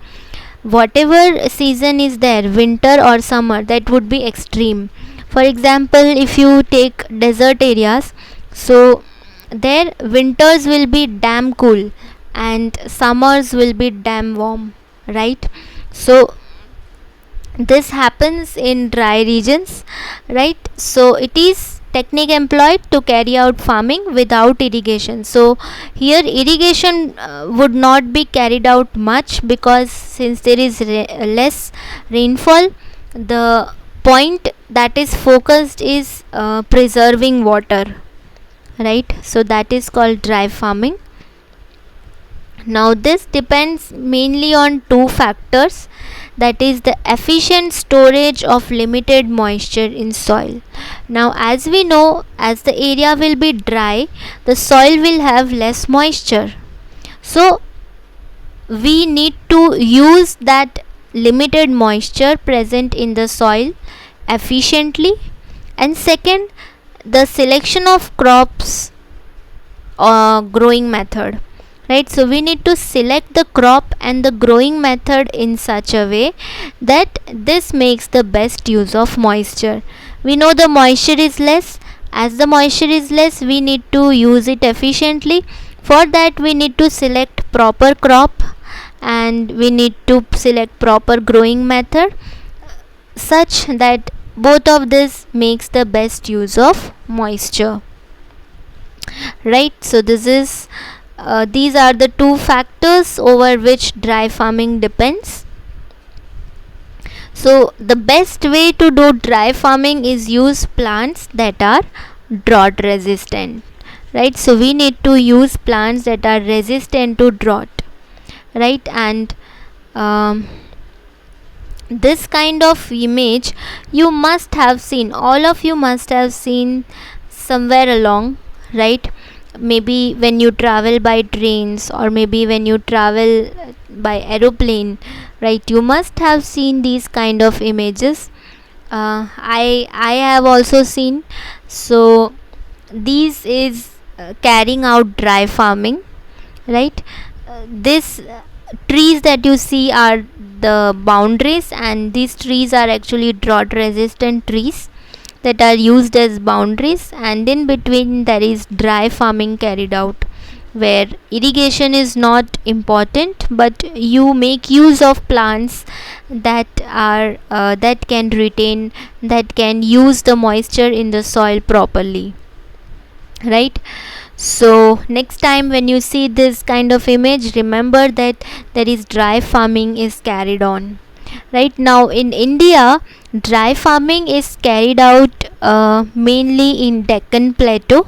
Whatever season is there, winter or summer, that would be extreme. For example, if you take desert areas, so their winters will be damn cool and summers will be damn warm, right? So this happens in dry regions, right? So it is technique employed to carry out farming without irrigation. So here irrigation would not be carried out much, because since there is less rainfall, the point that is focused is preserving water, right? So that is called dry farming. Now this depends mainly on two factors, that is the efficient storage of limited moisture in soil. Now as we know, as the area will be dry, the soil will have less moisture, so we need to use that limited moisture present in the soil efficiently. And second, the selection of crops growing method, right? So we need to select the crop and the growing method in such a way that this makes the best use of moisture. We know the moisture is less. As the moisture is less, we need to use it efficiently. For that we need to select proper crop and we need to select proper growing method, such that both of this makes the best use of moisture, right? So this is these are the two factors over which dry farming depends. So the best way to do dry farming is use plants that are drought resistant, right? So we need to use plants that are resistant to drought, right? And this kind of image you must have seen, all of you must have seen somewhere along, right? Maybe when you travel by trains, or maybe when you travel by aeroplane, right? You must have seen these kind of images. I have also seen. So this is carrying out dry farming, right? This trees that you see are the boundaries, and these trees are actually drought resistant trees that are used as boundaries, and in between there is dry farming carried out, where irrigation is not important, but you make use of plants that are that can retain, that can use the moisture in the soil properly, right? So next time when you see this kind of image, remember that there is dry farming is carried on. Right now in India, dry farming is carried out mainly in Deccan Plateau,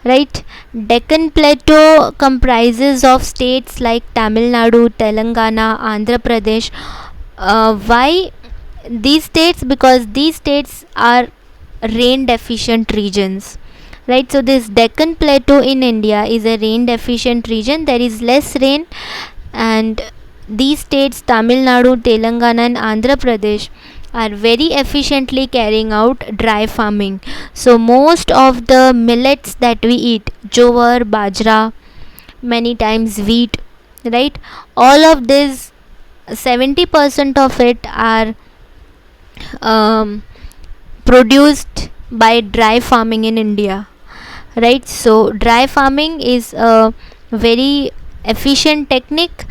right? Deccan Plateau comprises of states like Tamil Nadu, Telangana, Andhra Pradesh. Why these states? Because these states are rain deficient regions, right? So this Deccan Plateau in India is a rain deficient region. There is less rain, and these states Tamil Nadu, Telangana and Andhra Pradesh are very efficiently carrying out dry farming. So most of the millets that we eat, jowar, bajra, many times wheat, right? All of this, 70% of it are produced by dry farming in India, right? So dry farming is a very efficient technique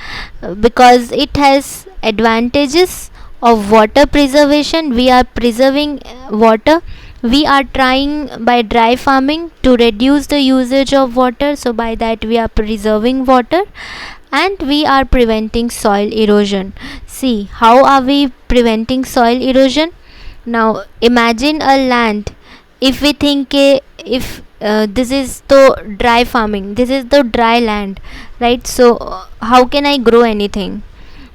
because it has advantages of water preservation. We are preserving water. We are trying by dry farming to reduce the usage of water, so by that we are preserving water and we are preventing soil erosion. See, how are we preventing soil erosion? Now imagine a land. If we think if this is the dry farming, this is the dry land, right? So how can I grow anything?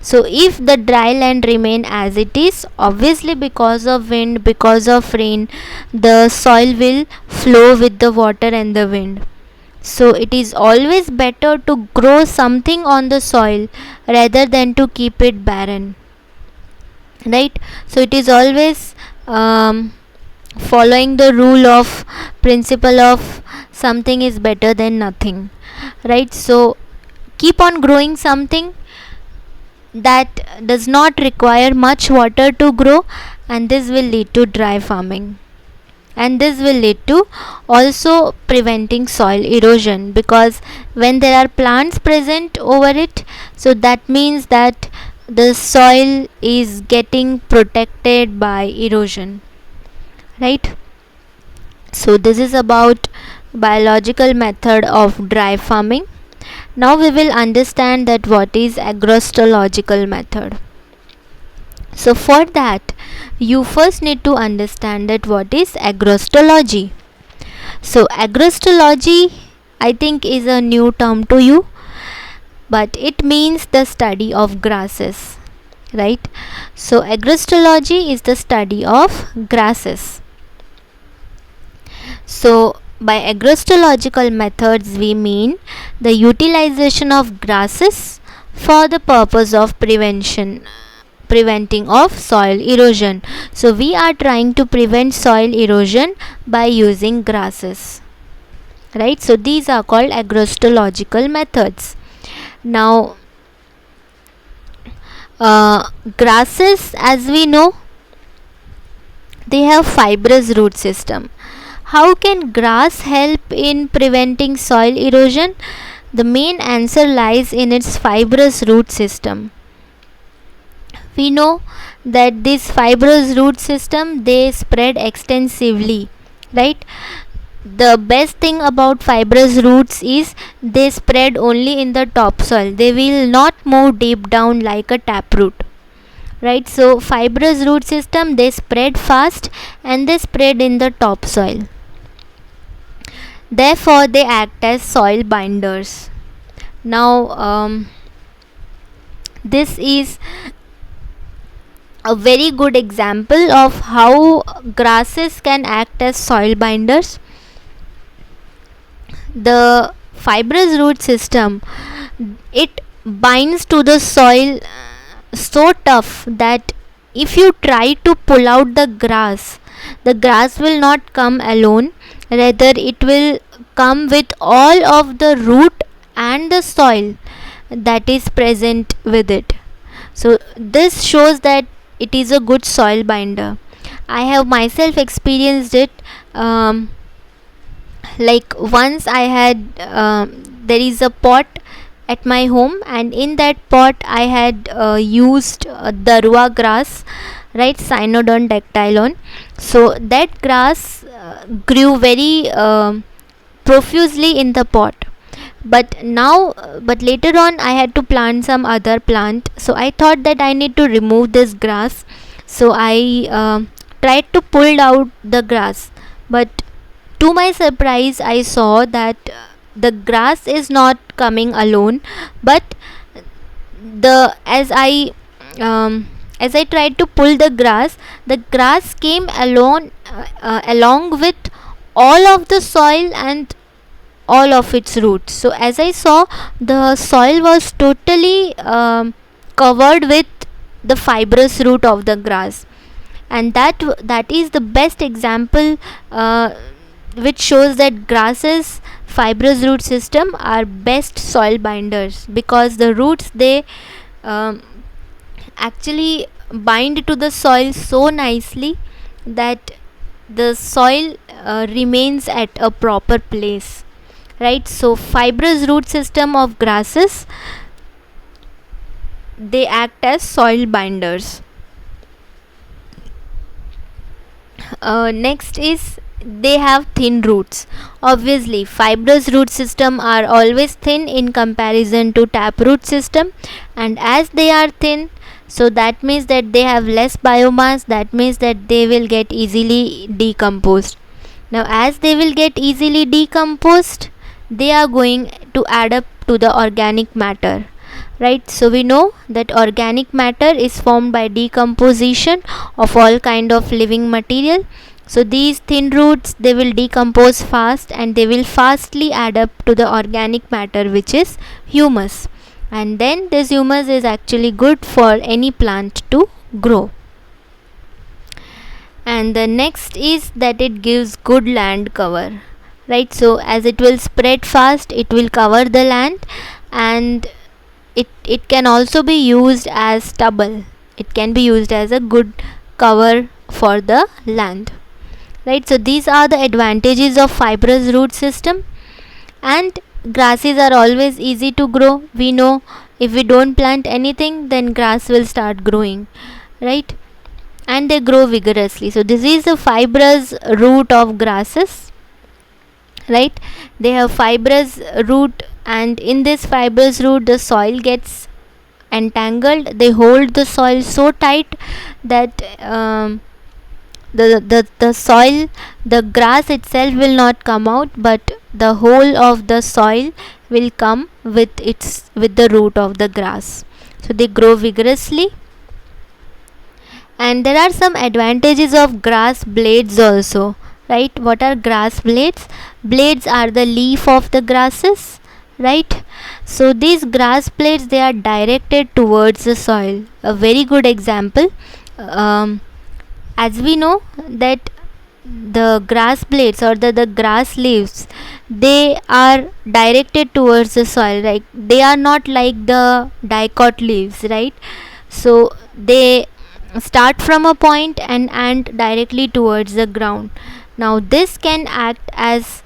So if the dry land remain as it is, obviously because of wind, because of rain, the soil will flow with the water and the wind. So it is always better to grow something on the soil rather than to keep it barren, right? So it is always following the rule of principle of something is better than nothing, right? So keep on growing something that does not require much water to grow, and this will lead to dry farming, and this will lead to also preventing soil erosion, because when there are plants present over it, so that means that the soil is getting protected by erosion, right? So this is about biological method of dry farming. Now we will understand that what is agroecological method. So for that, you first need to understand that what is agroecology. So agroecology, I think, is a new term to you, but it means the study of grasses, right? So agroecology is the study of grasses. So by agroecological methods we mean the utilization of grasses for the purpose of preventing of soil erosion. So we are trying to prevent soil erosion by using grasses, right? So these are called agroecological methods. Now grasses, as we know, they have fibrous root system. How can grass help in preventing soil erosion? The main answer lies in its fibrous root system. We know that this fibrous root system, they spread extensively, right? The best thing about fibrous roots is they spread only in the topsoil. They will not move deep down like a taproot, right? So fibrous root system, they spread fast and they spread in the topsoil. Therefore they act as soil binders. Now this is a very good example of how grasses can act as soil binders. The fibrous root system, it binds to the soil so tough that if you try to pull out the grass will not come alone, rather it will come with all of the root and the soil that is present with it. So this shows that it is a good soil binder. I have myself experienced it. Like once I had there is a pot at my home, and in that pot I had used darua grass, right? Cynodon dactylon. So that grass grew very profusely in the pot, but later on I had to plant some other plant, so I thought that I need to remove this grass. So I tried to pull out the grass, but to my surprise I saw that the grass is not coming alone, but the as I tried to pull the grass came along with all of the soil and all of its roots. So as I saw, the soil was totally covered with the fibrous root of the grass, and that is the best example which shows that grasses fibrous root system are best soil binders, because the roots, they actually bind to the soil so nicely that the soil remains at a proper place, right? So fibrous root system of grasses, they act as soil binders. Next is they have thin roots. Obviously fibrous root system are always thin in comparison to taproot system, and as they are thin, so that means that they have less biomass, that means that they will get easily decomposed. Now as they will get easily decomposed, they are going to add up to the organic matter, right? So we know that organic matter is formed by decomposition of all kind of living material. So these thin roots, they will decompose fast and they will fastly add up to the organic matter, which is humus, and then this humus is actually good for any plant to grow. And the next is that it gives good land cover, right? So as it will spread fast, it will cover the land, and it can also be used as stubble. It can be used as a good cover for the land, right? So these are the advantages of fibrous root system. And grasses are always easy to grow. We know if we don't plant anything, then grass will start growing, right? And they grow vigorously. So this is the fibrous root of grasses, right? They have fibrous root, and in this fibrous root the soil gets entangled. They hold the soil so tight that the soil, the grass itself will not come out, but the whole of the soil will come with the root of the grass. So they grow vigorously. And there are some advantages of grass blades also, right? What are grass blades? Blades are the leaf of the grasses, right? So these grass blades, they are directed towards the soil. A very good example, as we know that the grass blades or the grass leaves, they are directed towards the soil, right? They are not like the dicot leaves, right? So they start from a point and directly towards the ground. Now this can act as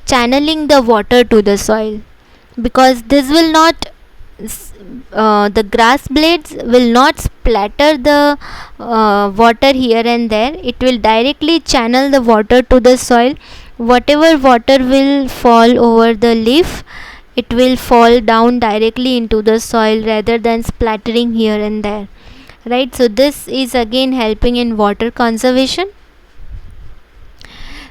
channeling the water to the soil, because this will not the grass blades will not splatter the water here and there. It will directly channel the water to the soil. Whatever water will fall over the leaf, it will fall down directly into the soil rather than splattering here and there, right? So this is again helping in water conservation.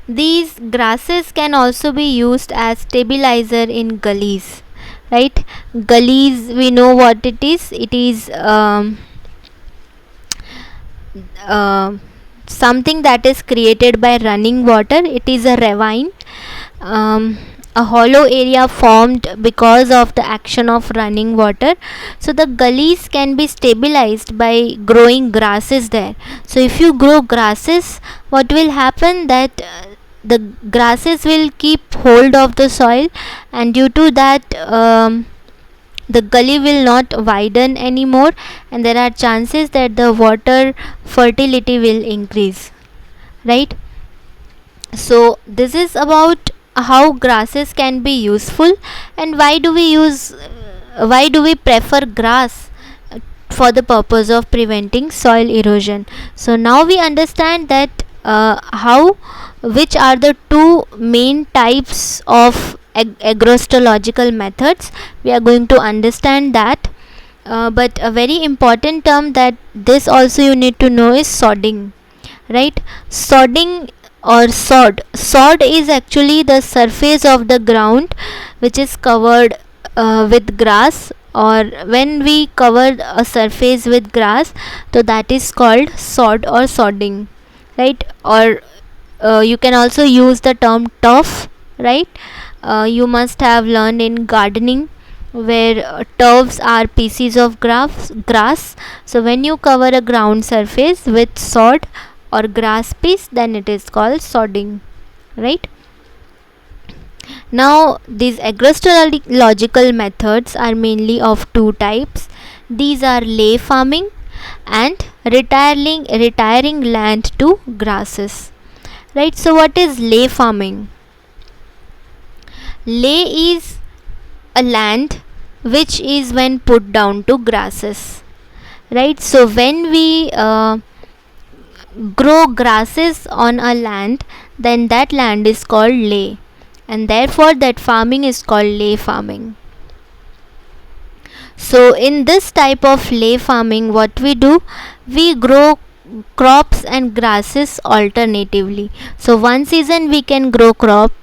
These grasses can also be used as stabilizer in gullies, right? Gullies, we know what it is. It is something that is created by running water. It is a ravine, a hollow area formed because of the action of running water. So the gullies can be stabilized by growing grasses there. So if you grow grasses, what will happen, that the grasses will keep hold of the soil, and due to that the gully will not widen anymore, and there are chances that the water fertility will increase, right? So this is about how grasses can be useful, and why do we prefer grass for the purpose of preventing soil erosion. So now we understand that how which are the two main types of agrostological methods. We are going to understand that, but a very important term that this also you need to know is sodding, right? Sodding or sod is actually the surface of the ground which is covered with grass, or when we cover a surface with grass, so that is called sod or sodding, right? Or you can also use the term turf, right? You must have learned in gardening where turfs are pieces of grass. So when you cover a ground surface with sod or grass piece, then it is called sodding, right? Now these agrostological methods are mainly of two types. These are lay farming and retiring land to grasses, right? So what is lay farming? Lay is a land which is when put down to grasses, right? So when we grow grasses on a land, then that land is called lay, and therefore that farming is called lay farming. So in this type of lay farming, what we do, we grow crops and grasses alternatively. So one season we can grow crop,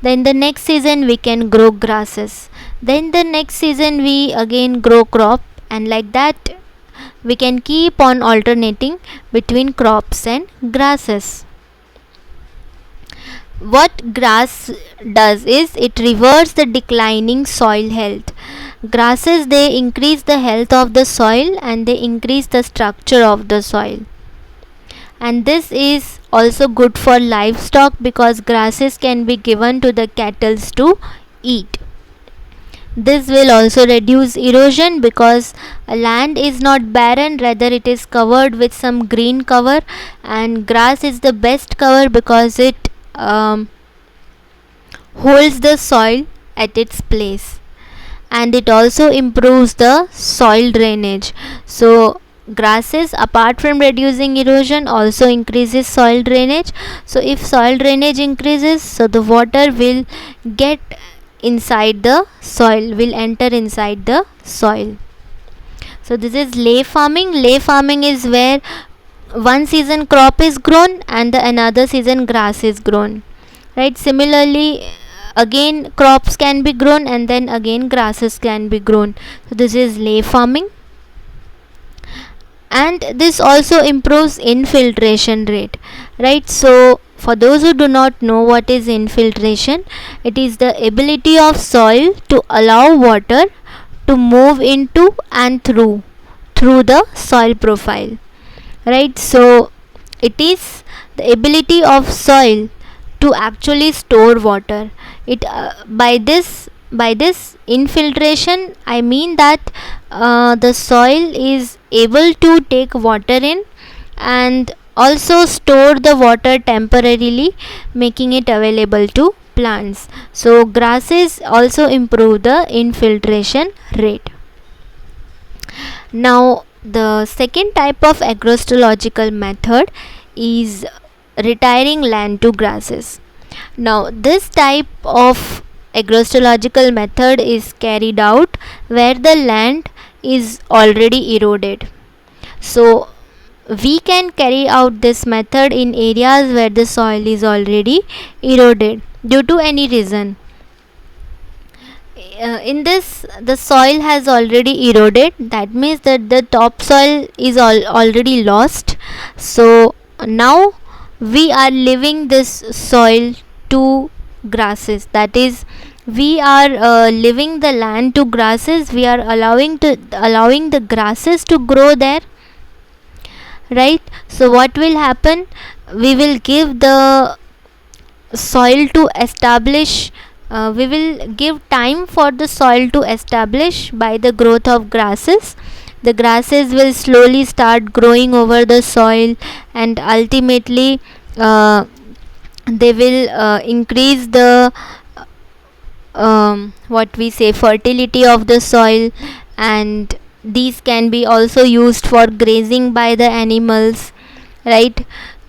then the next season we can grow grasses. Then the next season we again grow crop, and like that we can keep on alternating between crops and grasses. What grass does is it reverses the declining soil health. Grasses, they increase the health of the soil and they increase the structure of the soil. And this is also good for livestock because grasses can be given to the cattle to eat. This will also reduce erosion because land is not barren, rather it is covered with some green cover, and grass is the best cover because it holds the soil at its place, and it also improves the soil drainage. So grasses, apart from reducing erosion, also increases soil drainage. So if soil drainage increases, so the water will get inside the soil, will enter inside the soil. So this is lay farming. Lay farming is where one season crop is grown and the another season grass is grown, right? Similarly, again crops can be grown and then again grasses can be grown. So this is lay farming. And this also improves infiltration rate, right? So for those who do not know what is infiltration, it is the ability of soil to allow water to move into and through the soil profile, right? So it is the ability of soil to actually store water. It by this infiltration, I mean that the soil is able to take water in and also store the water temporarily, making it available to plants. So grasses also improve the infiltration rate. Now the second type of agroecological method is retiring land to grasses. Now this type of agroecological method is carried out where the land is already eroded. So we can carry out this method in areas where the soil is already eroded due to any reason. In this, the soil has already eroded, that means that the topsoil is already lost. So now we are leaving this soil to grasses, that is we are leaving the land to grasses, we are allowing the grasses to grow there, right? So what will happen, we will give the soil to establish, we will give time for the soil to establish by the growth of grasses. The grasses will slowly start growing over the soil and ultimately they will increase the what we say fertility of the soil, and these can be also used for grazing by the animals, right?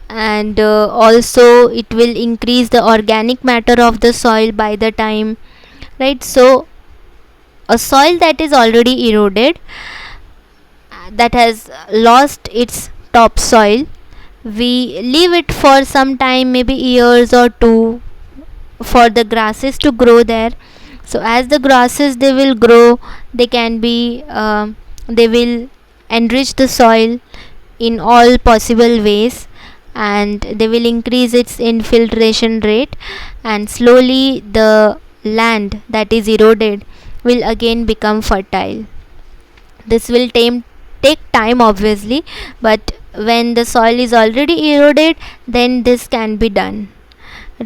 And also it will increase the organic matter of the soil by the time, right? So a soil that is already eroded, that has lost its topsoil, we leave it for some time, maybe years or two, for the grasses to grow there. So as the grasses they will grow, they can be they will enrich the soil in all possible ways, and they will increase its infiltration rate, and slowly the land that is eroded will again become fertile. This will take time obviously, but when the soil is already eroded, then this can be done,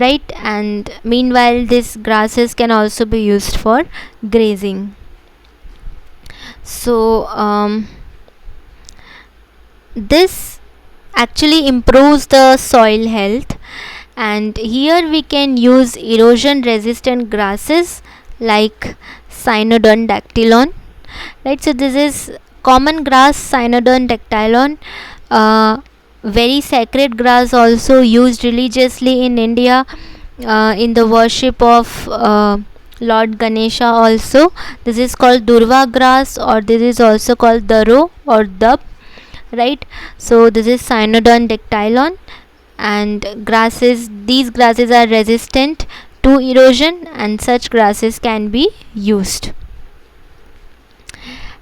right? And meanwhile these grasses can also be used for grazing. So this actually improves the soil health, and here we can use erosion resistant grasses like Cynodon dactylon, right? So this is common grass, Cynodon dactylon, very sacred grass, also used religiously in India in the worship of Lord Ganesha also. This is called Durva grass, or this is also called Daro or Dab, right? So this is Cynodon dactylon, and these grasses are resistant to erosion, and such grasses can be used.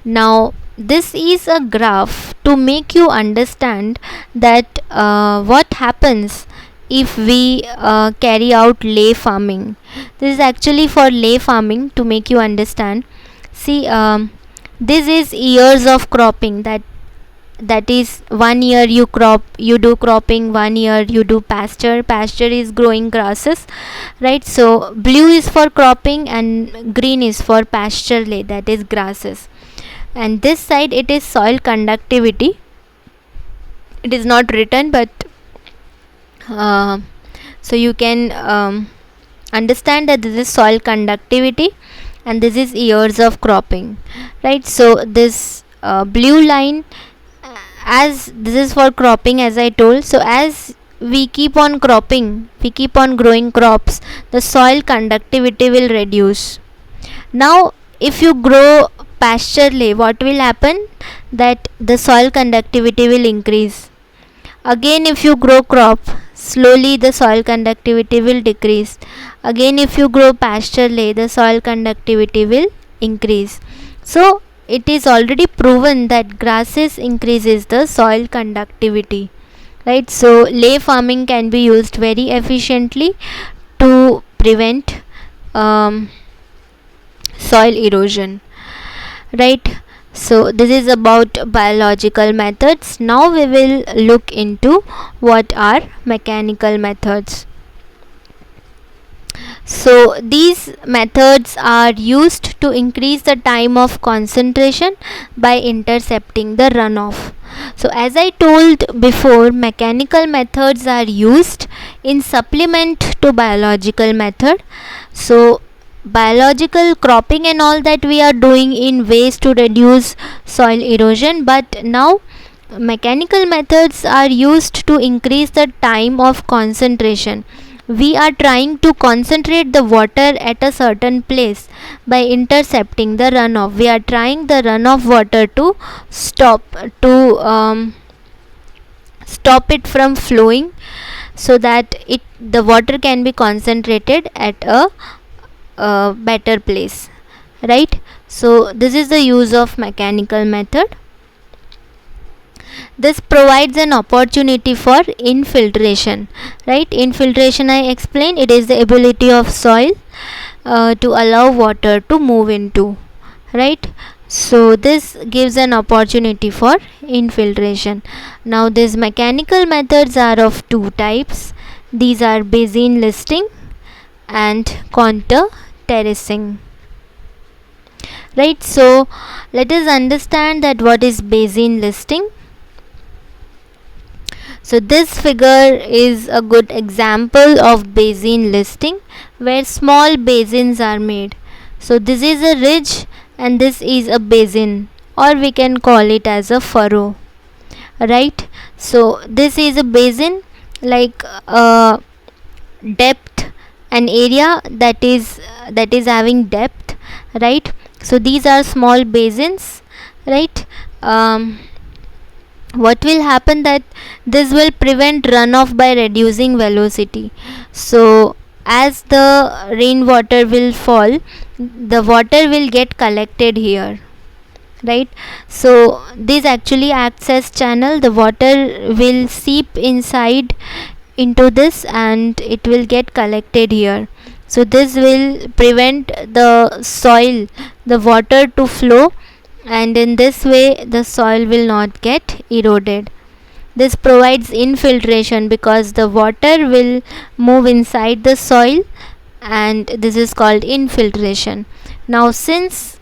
Now this is a graph to make you understand that what happens if we carry out lay farming. This is actually for lay farming to make you understand. See, this is years of cropping. That is, 1 year you do cropping, 1 year you do pasture is growing grasses, right? So blue is for cropping and green is for pasture lay, that is grasses. And this side it is soil conductivity. It is not written, but so you can understand that this is soil conductivity and this is years of cropping, right? So this blue line, as this is for cropping, as I told, so as we keep on cropping, we keep on growing crops, the soil conductivity will reduce. Now if you grow pasture lay, what will happen? That the soil conductivity will increase. Again, if you grow crop, slowly the soil conductivity will decrease. Again, if you grow pasture lay, the soil conductivity will increase. So it is already proven that grasses increases the soil conductivity, right? So lay farming can be used very efficiently to prevent soil erosion, right? So this is about biological methods. Now we will look into what are mechanical methods. So these methods are used to increase the time of concentration by intercepting the runoff. So as I told before, mechanical methods are used in supplement to biological method. So biological cropping and all that we are doing in ways to reduce soil erosion, but now mechanical methods are used to increase the time of concentration. We are trying to concentrate the water at a certain place by intercepting the runoff. We are trying the runoff water to stop it from flowing, so that the water can be concentrated at a better place, right? So this is the use of mechanical method. This provides an opportunity for infiltration, right? Infiltration, I explained, it is the ability of soil to allow water to move into, right? So this gives an opportunity for infiltration. Now these mechanical methods are of two types. These are basin listing and contour terracing, right? So let us understand that what is basin listing. So this figure is a good example of basin listing, where small basins are made. So this is a ridge and this is a basin, or we can call it as a furrow, right? So this is a basin, like depth, an area that is having depth, right? So these are small basins, right? What will happen, that this will prevent runoff by reducing velocity. So as the rainwater will fall, the water will get collected here, right? So this actually acts as channel. The water will seep inside into this and it will get collected here. So this will prevent the soil, the water to flow, and in this way the soil will not get eroded. This provides infiltration because the water will move inside the soil, and this is called infiltration. Now since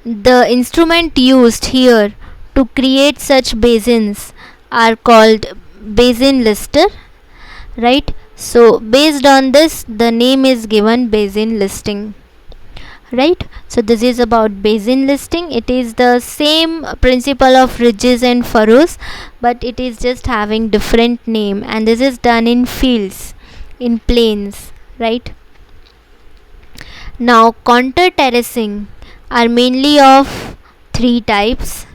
the instrument used here to create such basins are called basin lister, right? So based on this, the name is given basin listing, right? So this is about basin listing. It is the same principle of ridges and furrows, but it is just having different name, and this is done in fields, in plains, right? Now contour terracing are mainly of three types.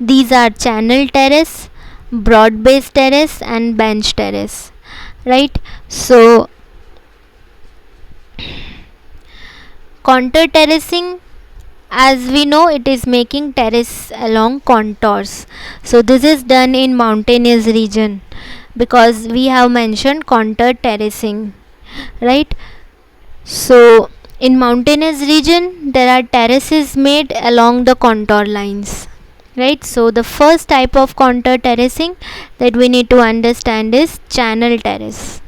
These are channel terrace, broad base terrace and bench terrace, right? So Contour terracing, as we know, it is making terrace along contours. So this is done in mountainous region, because we have mentioned contour terracing, right? So in mountainous region there are terraces made along the contour lines, right? So the first type of contour terracing that we need to understand is channel terrace.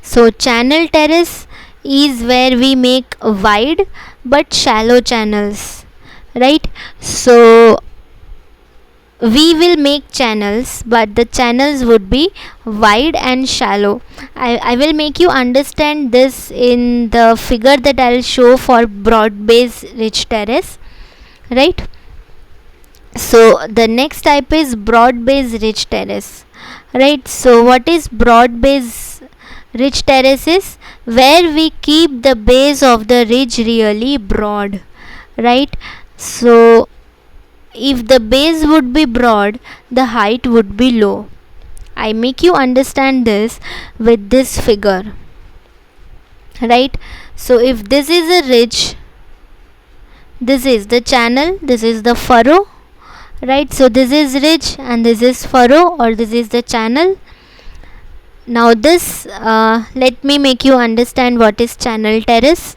So channel terrace is where we make wide but shallow channels, right? So we will make channels, but the channels would be wide and shallow. I will make you understand this in the figure that I'll show for broad base ridge terrace, right? So the next type is broad base ridge terrace, right? So what is broad base ridge terrace? Is where we keep the base of the ridge really broad, right? So if the base would be broad, the height would be low. I make you understand this with this figure, right? So if this is a ridge, this is the channel, this is the furrow, right? So this is ridge and this is furrow, or this is the channel. Now this, let me make you understand what is channel terrace.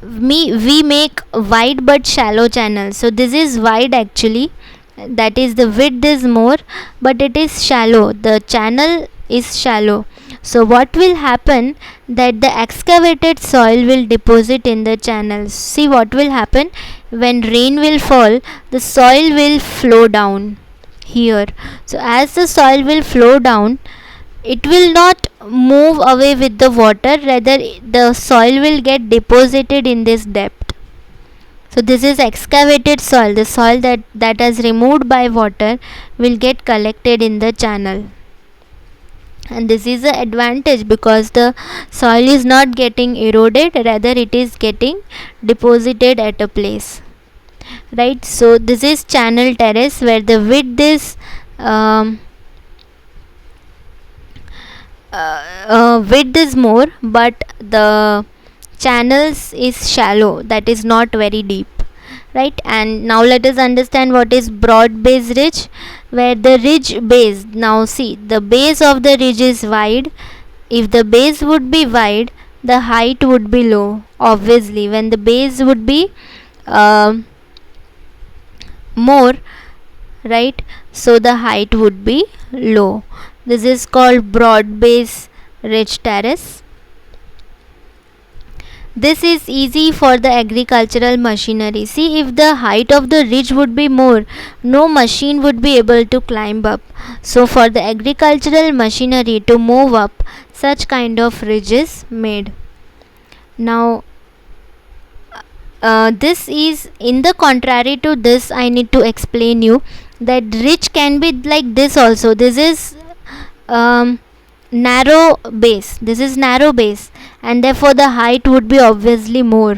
We make wide but shallow channels. So this is wide actually, that is the width is more, but it is shallow, the channel is shallow. So what will happen, that the excavated soil will deposit in the channels. See what will happen, when rain will fall, the soil will flow down here. So as the soil will flow down, it will not move away with the water, rather the soil will get deposited in this depth. So this is excavated soil, the soil that is removed by water will get collected in the channel. And this is the advantage, because the soil is not getting eroded, rather it is getting deposited at a place, right? So this is channel terrace, where the width is width is more, but the channels is shallow, that is not very deep, right? And now let us understand what is broad base ridge, where the ridge base, now see, the base of the ridge is wide. If the base would be wide, the height would be low, obviously. When the base would be more, right, so the height would be low. This is called broad base ridge terrace. This is easy for the agricultural machinery. See, if the height of the ridge would be more, no machine would be able to climb up. So for the agricultural machinery to move up, such kind of ridge is made. Now this is, in the contrary to this, I need to explain you that ridge can be like this also. This is narrow base, this is narrow base, and therefore the height would be obviously more.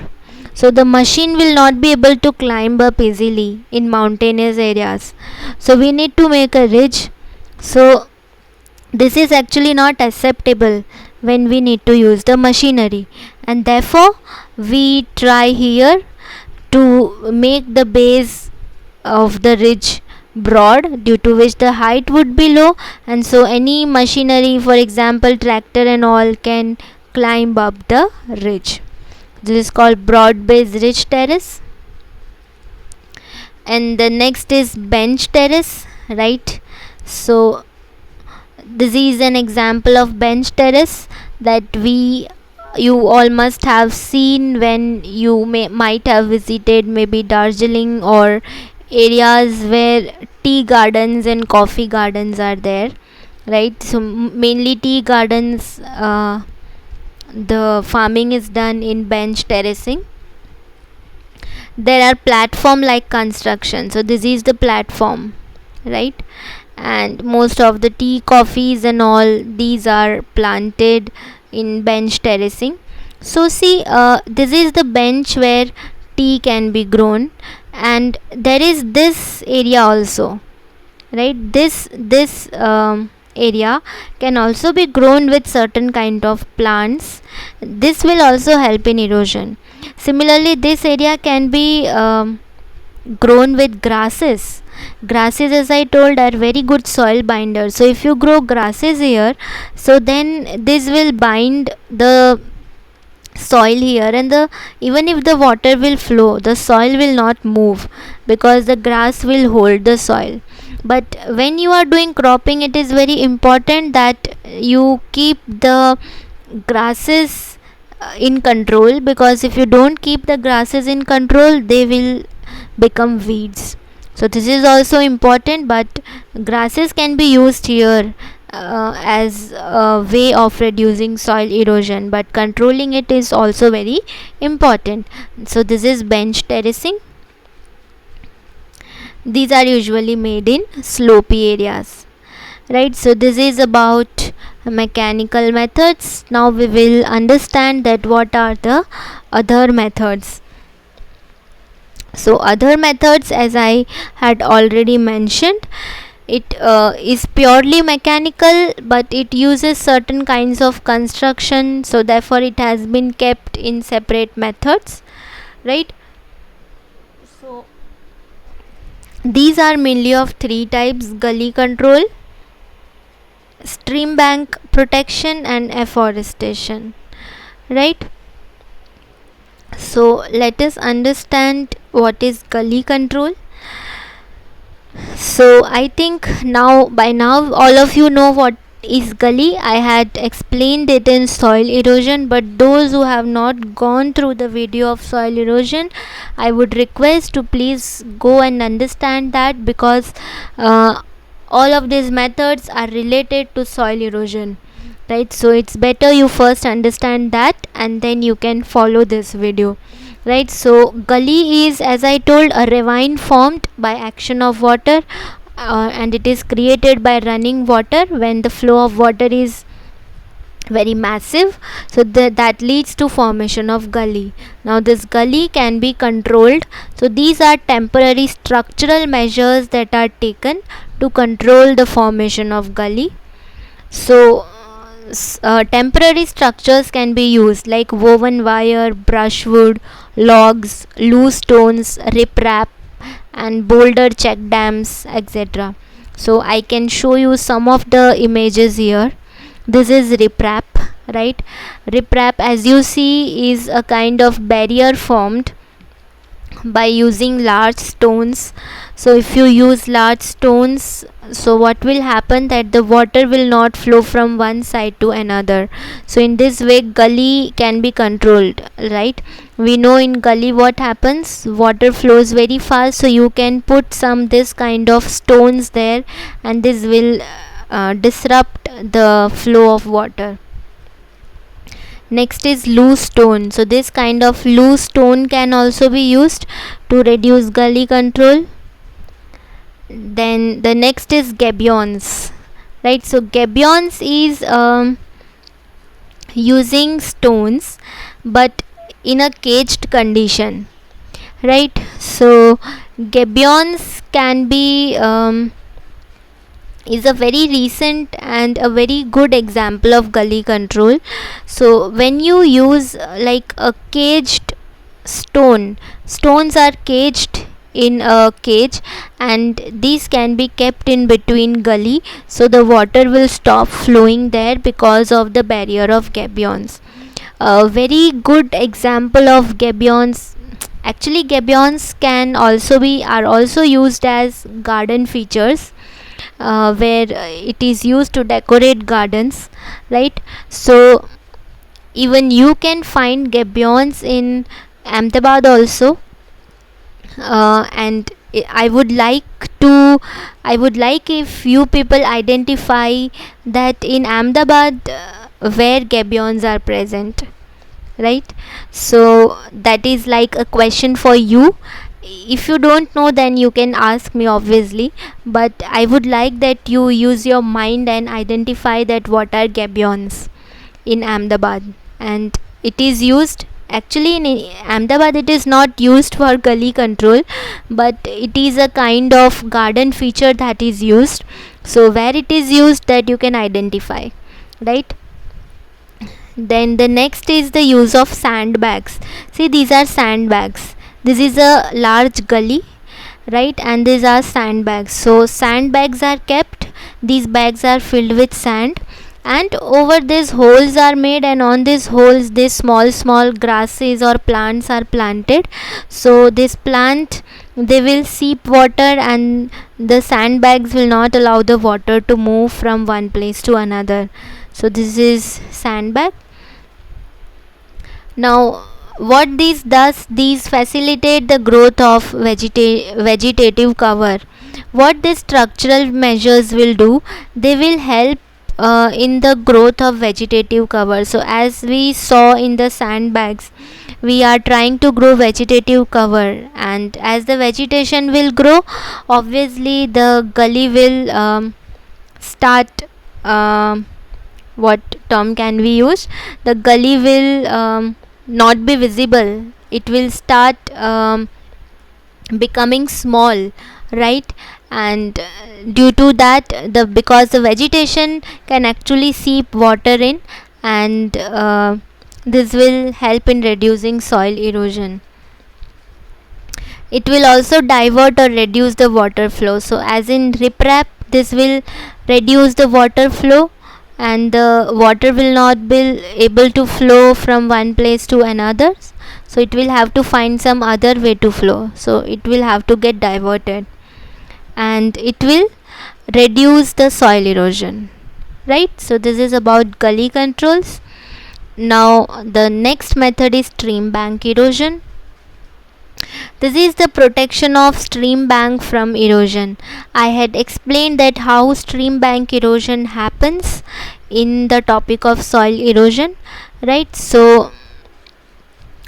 So the machine will not be able to climb up easily in mountainous areas. So we need to make a ridge. So this is actually not acceptable when we need to use the machinery, and therefore we try here to make the base of the ridge broad, due to which the height would be low, and so any machinery, for example tractor and all, can climb up the ridge. This is called broad base ridge terrace. And the next is bench terrace, right? So this is an example of bench terrace that you all must have seen when you might have visited maybe Darjeeling or areas where tea gardens and coffee gardens are there, right? So mainly tea gardens, the farming is done in bench terracing. There are platform like construction, so this is the platform, right? And most of the tea, coffees and all, these are planted in bench terracing. So see, this is the bench where tea can be grown, and there is this area also, right? This area can also be grown with certain kind of plants. This will also help in erosion. Similarly, this area can be grown with grasses. Grasses, as I told, are very good soil binders. So if you grow grasses here, so then this will bind the soil here, and the even if the water will flow, the soil will not move because the grass will hold the soil. But when you are doing cropping, it is very important that you keep the grasses in control, because if you don't keep the grasses in control, they will become weeds. So this is also important, but grasses can be used here as a way of reducing soil erosion, but controlling it is also very important. So this is bench terracing. These are usually made in slopey areas, right? So this is about mechanical methods. Now we will understand that what are the other methods. So other methods, as I had already mentioned, it is purely mechanical, but it uses certain kinds of construction, so therefore it has been kept in separate methods, right? So these are mainly of three types: gully control, stream bank protection, and afforestation, right? So let us understand what is gully control. So I think by now all of you know what is gully. I had explained it in soil erosion, but those who have not gone through the video of soil erosion, I would request to please go and understand that, because all of these methods are related to soil erosion, right? So it's better you first understand that and then you can follow this video, right? So gully is, as I told, a ravine formed by action of water, and it is created by running water when the flow of water is very massive. So that leads to formation of gully. Now this gully can be controlled. So these are temporary structural measures that are taken to control the formation of gully. So temporary structures can be used like woven wire, brushwood, logs, loose stones, riprap, and boulder check dams, etc. So I can show you some of the images here. This is riprap, right? Riprap, as you see, is a kind of barrier formed by using large stones. So if you use large stones, so what will happen, that the water will not flow from one side to another. So in this way gully can be controlled, right? We know in gully what happens, water flows very fast, so you can put some this kind of stones there, and this will disrupt the flow of water. Next is loose stone. So this kind of loose stone can also be used to reduce gully control. Then the next is gabions, right? So gabions is using stones but in a caged condition, right? So gabions can be is a very recent and a very good example of gully control. So when you use like a caged stones are caged in a cage, and these can be kept in between gully, so the water will stop flowing there because of the barrier of gabions. A very good example of gabions, actually gabions are also used as garden features, where it is used to decorate gardens, right? So even you can find gabions in Ahmedabad also, and I would like if you people identify that in Ahmedabad where gabions are present, right? So that is like a question for you. If you don't know, then you can ask me, obviously, but I would like that you use your mind and identify that what are gabions in Ahmedabad, and it is used Actually in Ahmedabad it is not used for gully control, but it is a kind of garden feature that is used. So where it is used, that you can identify, right? Then the next is the use of sandbags. See, these are sandbags. This is a large gully, right? And these are sandbags. So sandbags are kept. These bags are filled with sand, and over these holes are made, and on these holes these small grasses or plants are planted. So this plant, they will seep water, and the sandbags will not allow the water to move from one place to another. So this is sandbag. Now what these does, these facilitate the growth of vegetative cover. What these structural measures will do, they will help in the growth of vegetative cover. So as we saw in the sandbags, we are trying to grow vegetative cover, and as the vegetation will grow, obviously the gully will start, what term can we use, the gully will not be visible. It will start becoming small, right? And due to that, the because the vegetation can actually seep water in, and this will help in reducing soil erosion. It will also divert or reduce the water flow. So as in riprap, this will reduce the water flow, and the water will not be able to flow from one place to another. So it will have to find some other way to flow, so it will have to get diverted, and it will reduce the soil erosion, right? So this is about gully controls. Now the next method is stream bank erosion. This is the protection of stream bank from erosion. I had explained that how stream bank erosion happens in the topic of soil erosion, right? So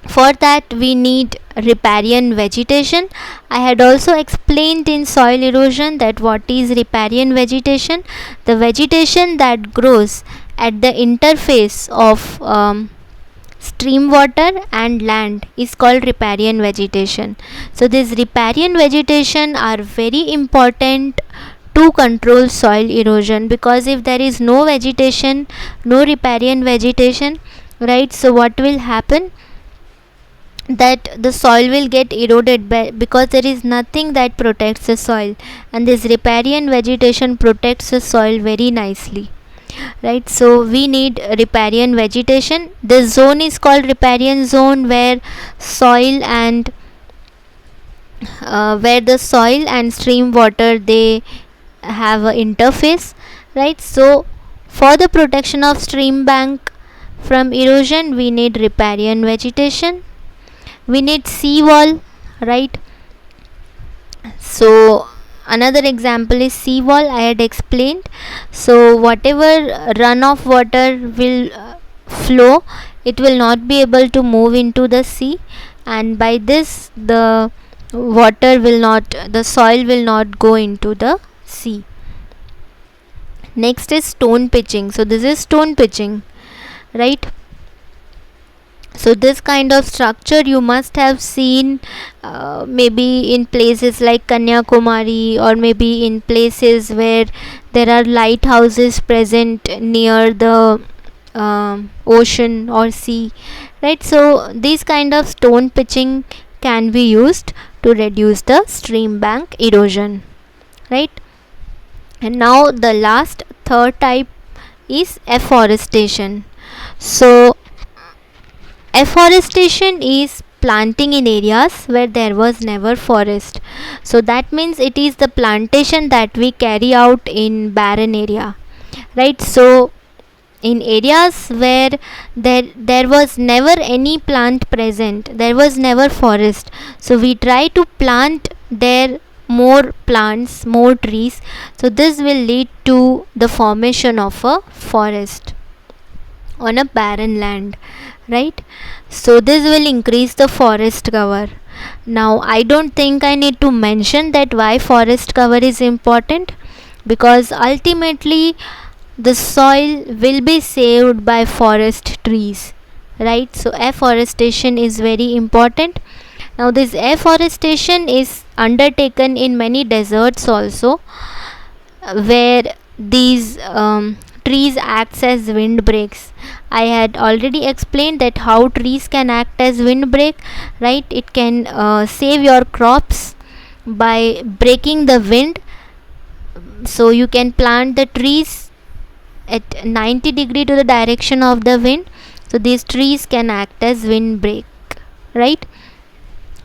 for that we need riparian vegetation. I had also explained in soil erosion that what is riparian vegetation. The vegetation that grows at the interface of stream water and land is called riparian vegetation. So these riparian vegetation are very important to control soil erosion, because if there is no vegetation, no riparian vegetation, right, so what will happen, that the soil will get eroded because there is nothing that protects the soil, and this riparian vegetation protects the soil very nicely, right? So we need riparian vegetation. This zone is called riparian zone, where soil and where the soil and stream water, they have an interface, right? So for the protection of stream bank from erosion, we need riparian vegetation. We need seawall, right? So another example is seawall. I had explained. So whatever runoff water will flow, it will not be able to move into the sea, and by this the water will not, the soil will not go into the sea. Next is stone pitching. So this is stone pitching, right? So this kind of structure you must have seen maybe in places like Kanyakumari, or maybe in places where there are lighthouses present near the ocean or sea, right? So these kind of stone pitching can be used to reduce the stream bank erosion, right? And now the last, third type is afforestation. So afforestation is planting in areas where there was never forest. So that means it is the plantation that we carry out in barren area, right? So in areas where there was never any plant present, there was never forest, so we try to plant there more plants, more trees. So this will lead to the formation of a forest on a barren land, right? So this will increase the forest cover. Now I don't think I need to mention that why forest cover is important, because ultimately the soil will be saved by forest trees, right? So afforestation is very important. Now this afforestation is undertaken in many deserts also, where these trees acts as windbreaks. I had already explained that how trees can act as windbreak, right? It can save your crops by breaking the wind. So you can plant the trees at 90 degree to the direction of the wind, so these trees can act as windbreak, right?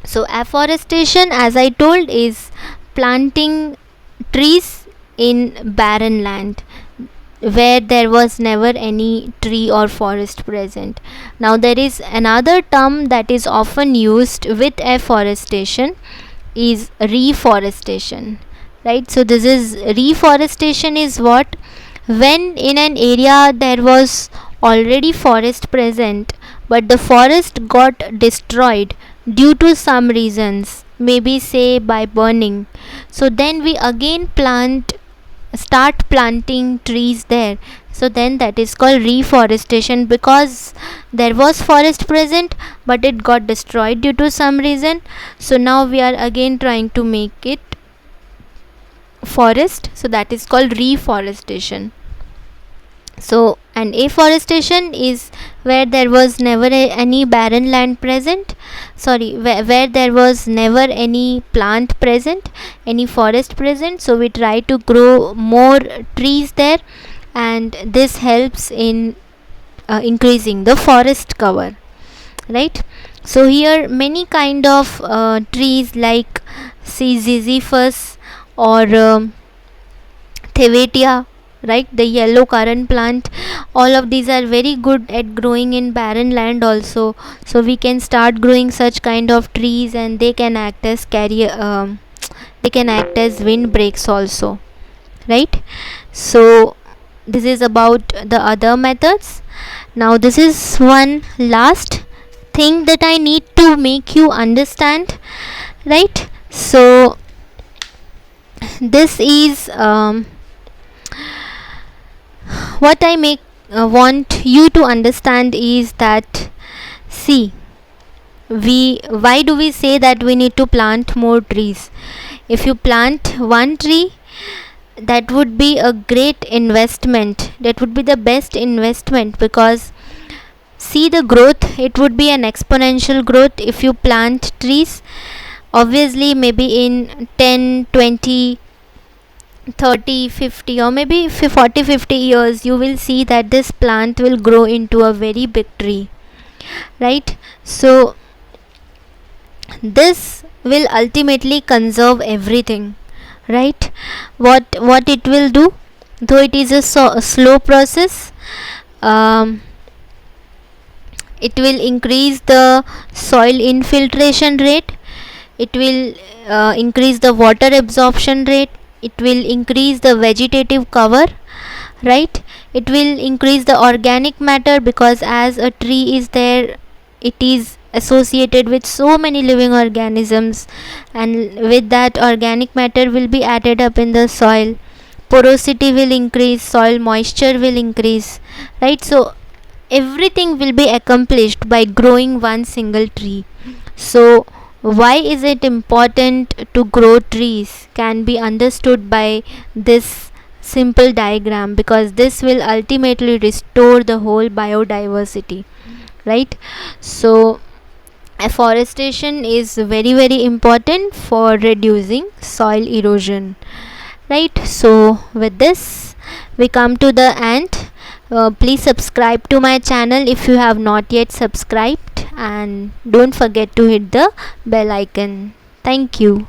So afforestation, as I told, is planting trees in barren land where there was never any tree or forest present. Now there is another term that is often used with afforestation, is reforestation, right? So this is reforestation is what, when in an area there was already forest present but the forest got destroyed due to some reasons, maybe say by burning, so then we again start planting trees there. So then that is called reforestation, because there was forest present but it got destroyed due to some reason, so now we are again trying to make it forest, so that is called reforestation. So and afforestation is where there was never any barren land present, where there was never any plant present, any forest present, so we try to grow more trees there, and this helps in increasing the forest cover, right? So here many kind of trees like ziziphus or Thevetia, right, the yellow currant plant, all of these are very good at growing in barren land also, so we can start growing such kind of trees, and they can act as they can act as windbreaks also, right? So this is about the other methods. Now this is one last thing that I need to make you understand, right? So this is what I want you to understand is that, see, why do we say that we need to plant more trees? If you plant one tree, that would be a great investment, that would be the best investment, because see the growth, it would be an exponential growth if you plant trees. Obviously maybe in 10, 20, 30, 50, or maybe 40, 50 years, you will see that this plant will grow into a very big tree, right? So this will ultimately conserve everything, right? What it will do, though it is a slow process, it will increase the soil infiltration rate, it will increase the water absorption rate, it will increase the vegetative cover, right? It will increase the organic matter, because as a tree is there, it is associated with so many living organisms, and with that organic matter will be added up in the soil, porosity will increase, soil moisture will increase, right? So everything will be accomplished by growing one single tree. So why is it important to grow trees can be understood by this simple diagram, because this will ultimately restore the whole biodiversity, right? So afforestation is very very important for reducing soil erosion, right? So with this we come to the end. Please subscribe to my channel if you have not yet subscribed, and don't forget to hit the bell icon. Thank you.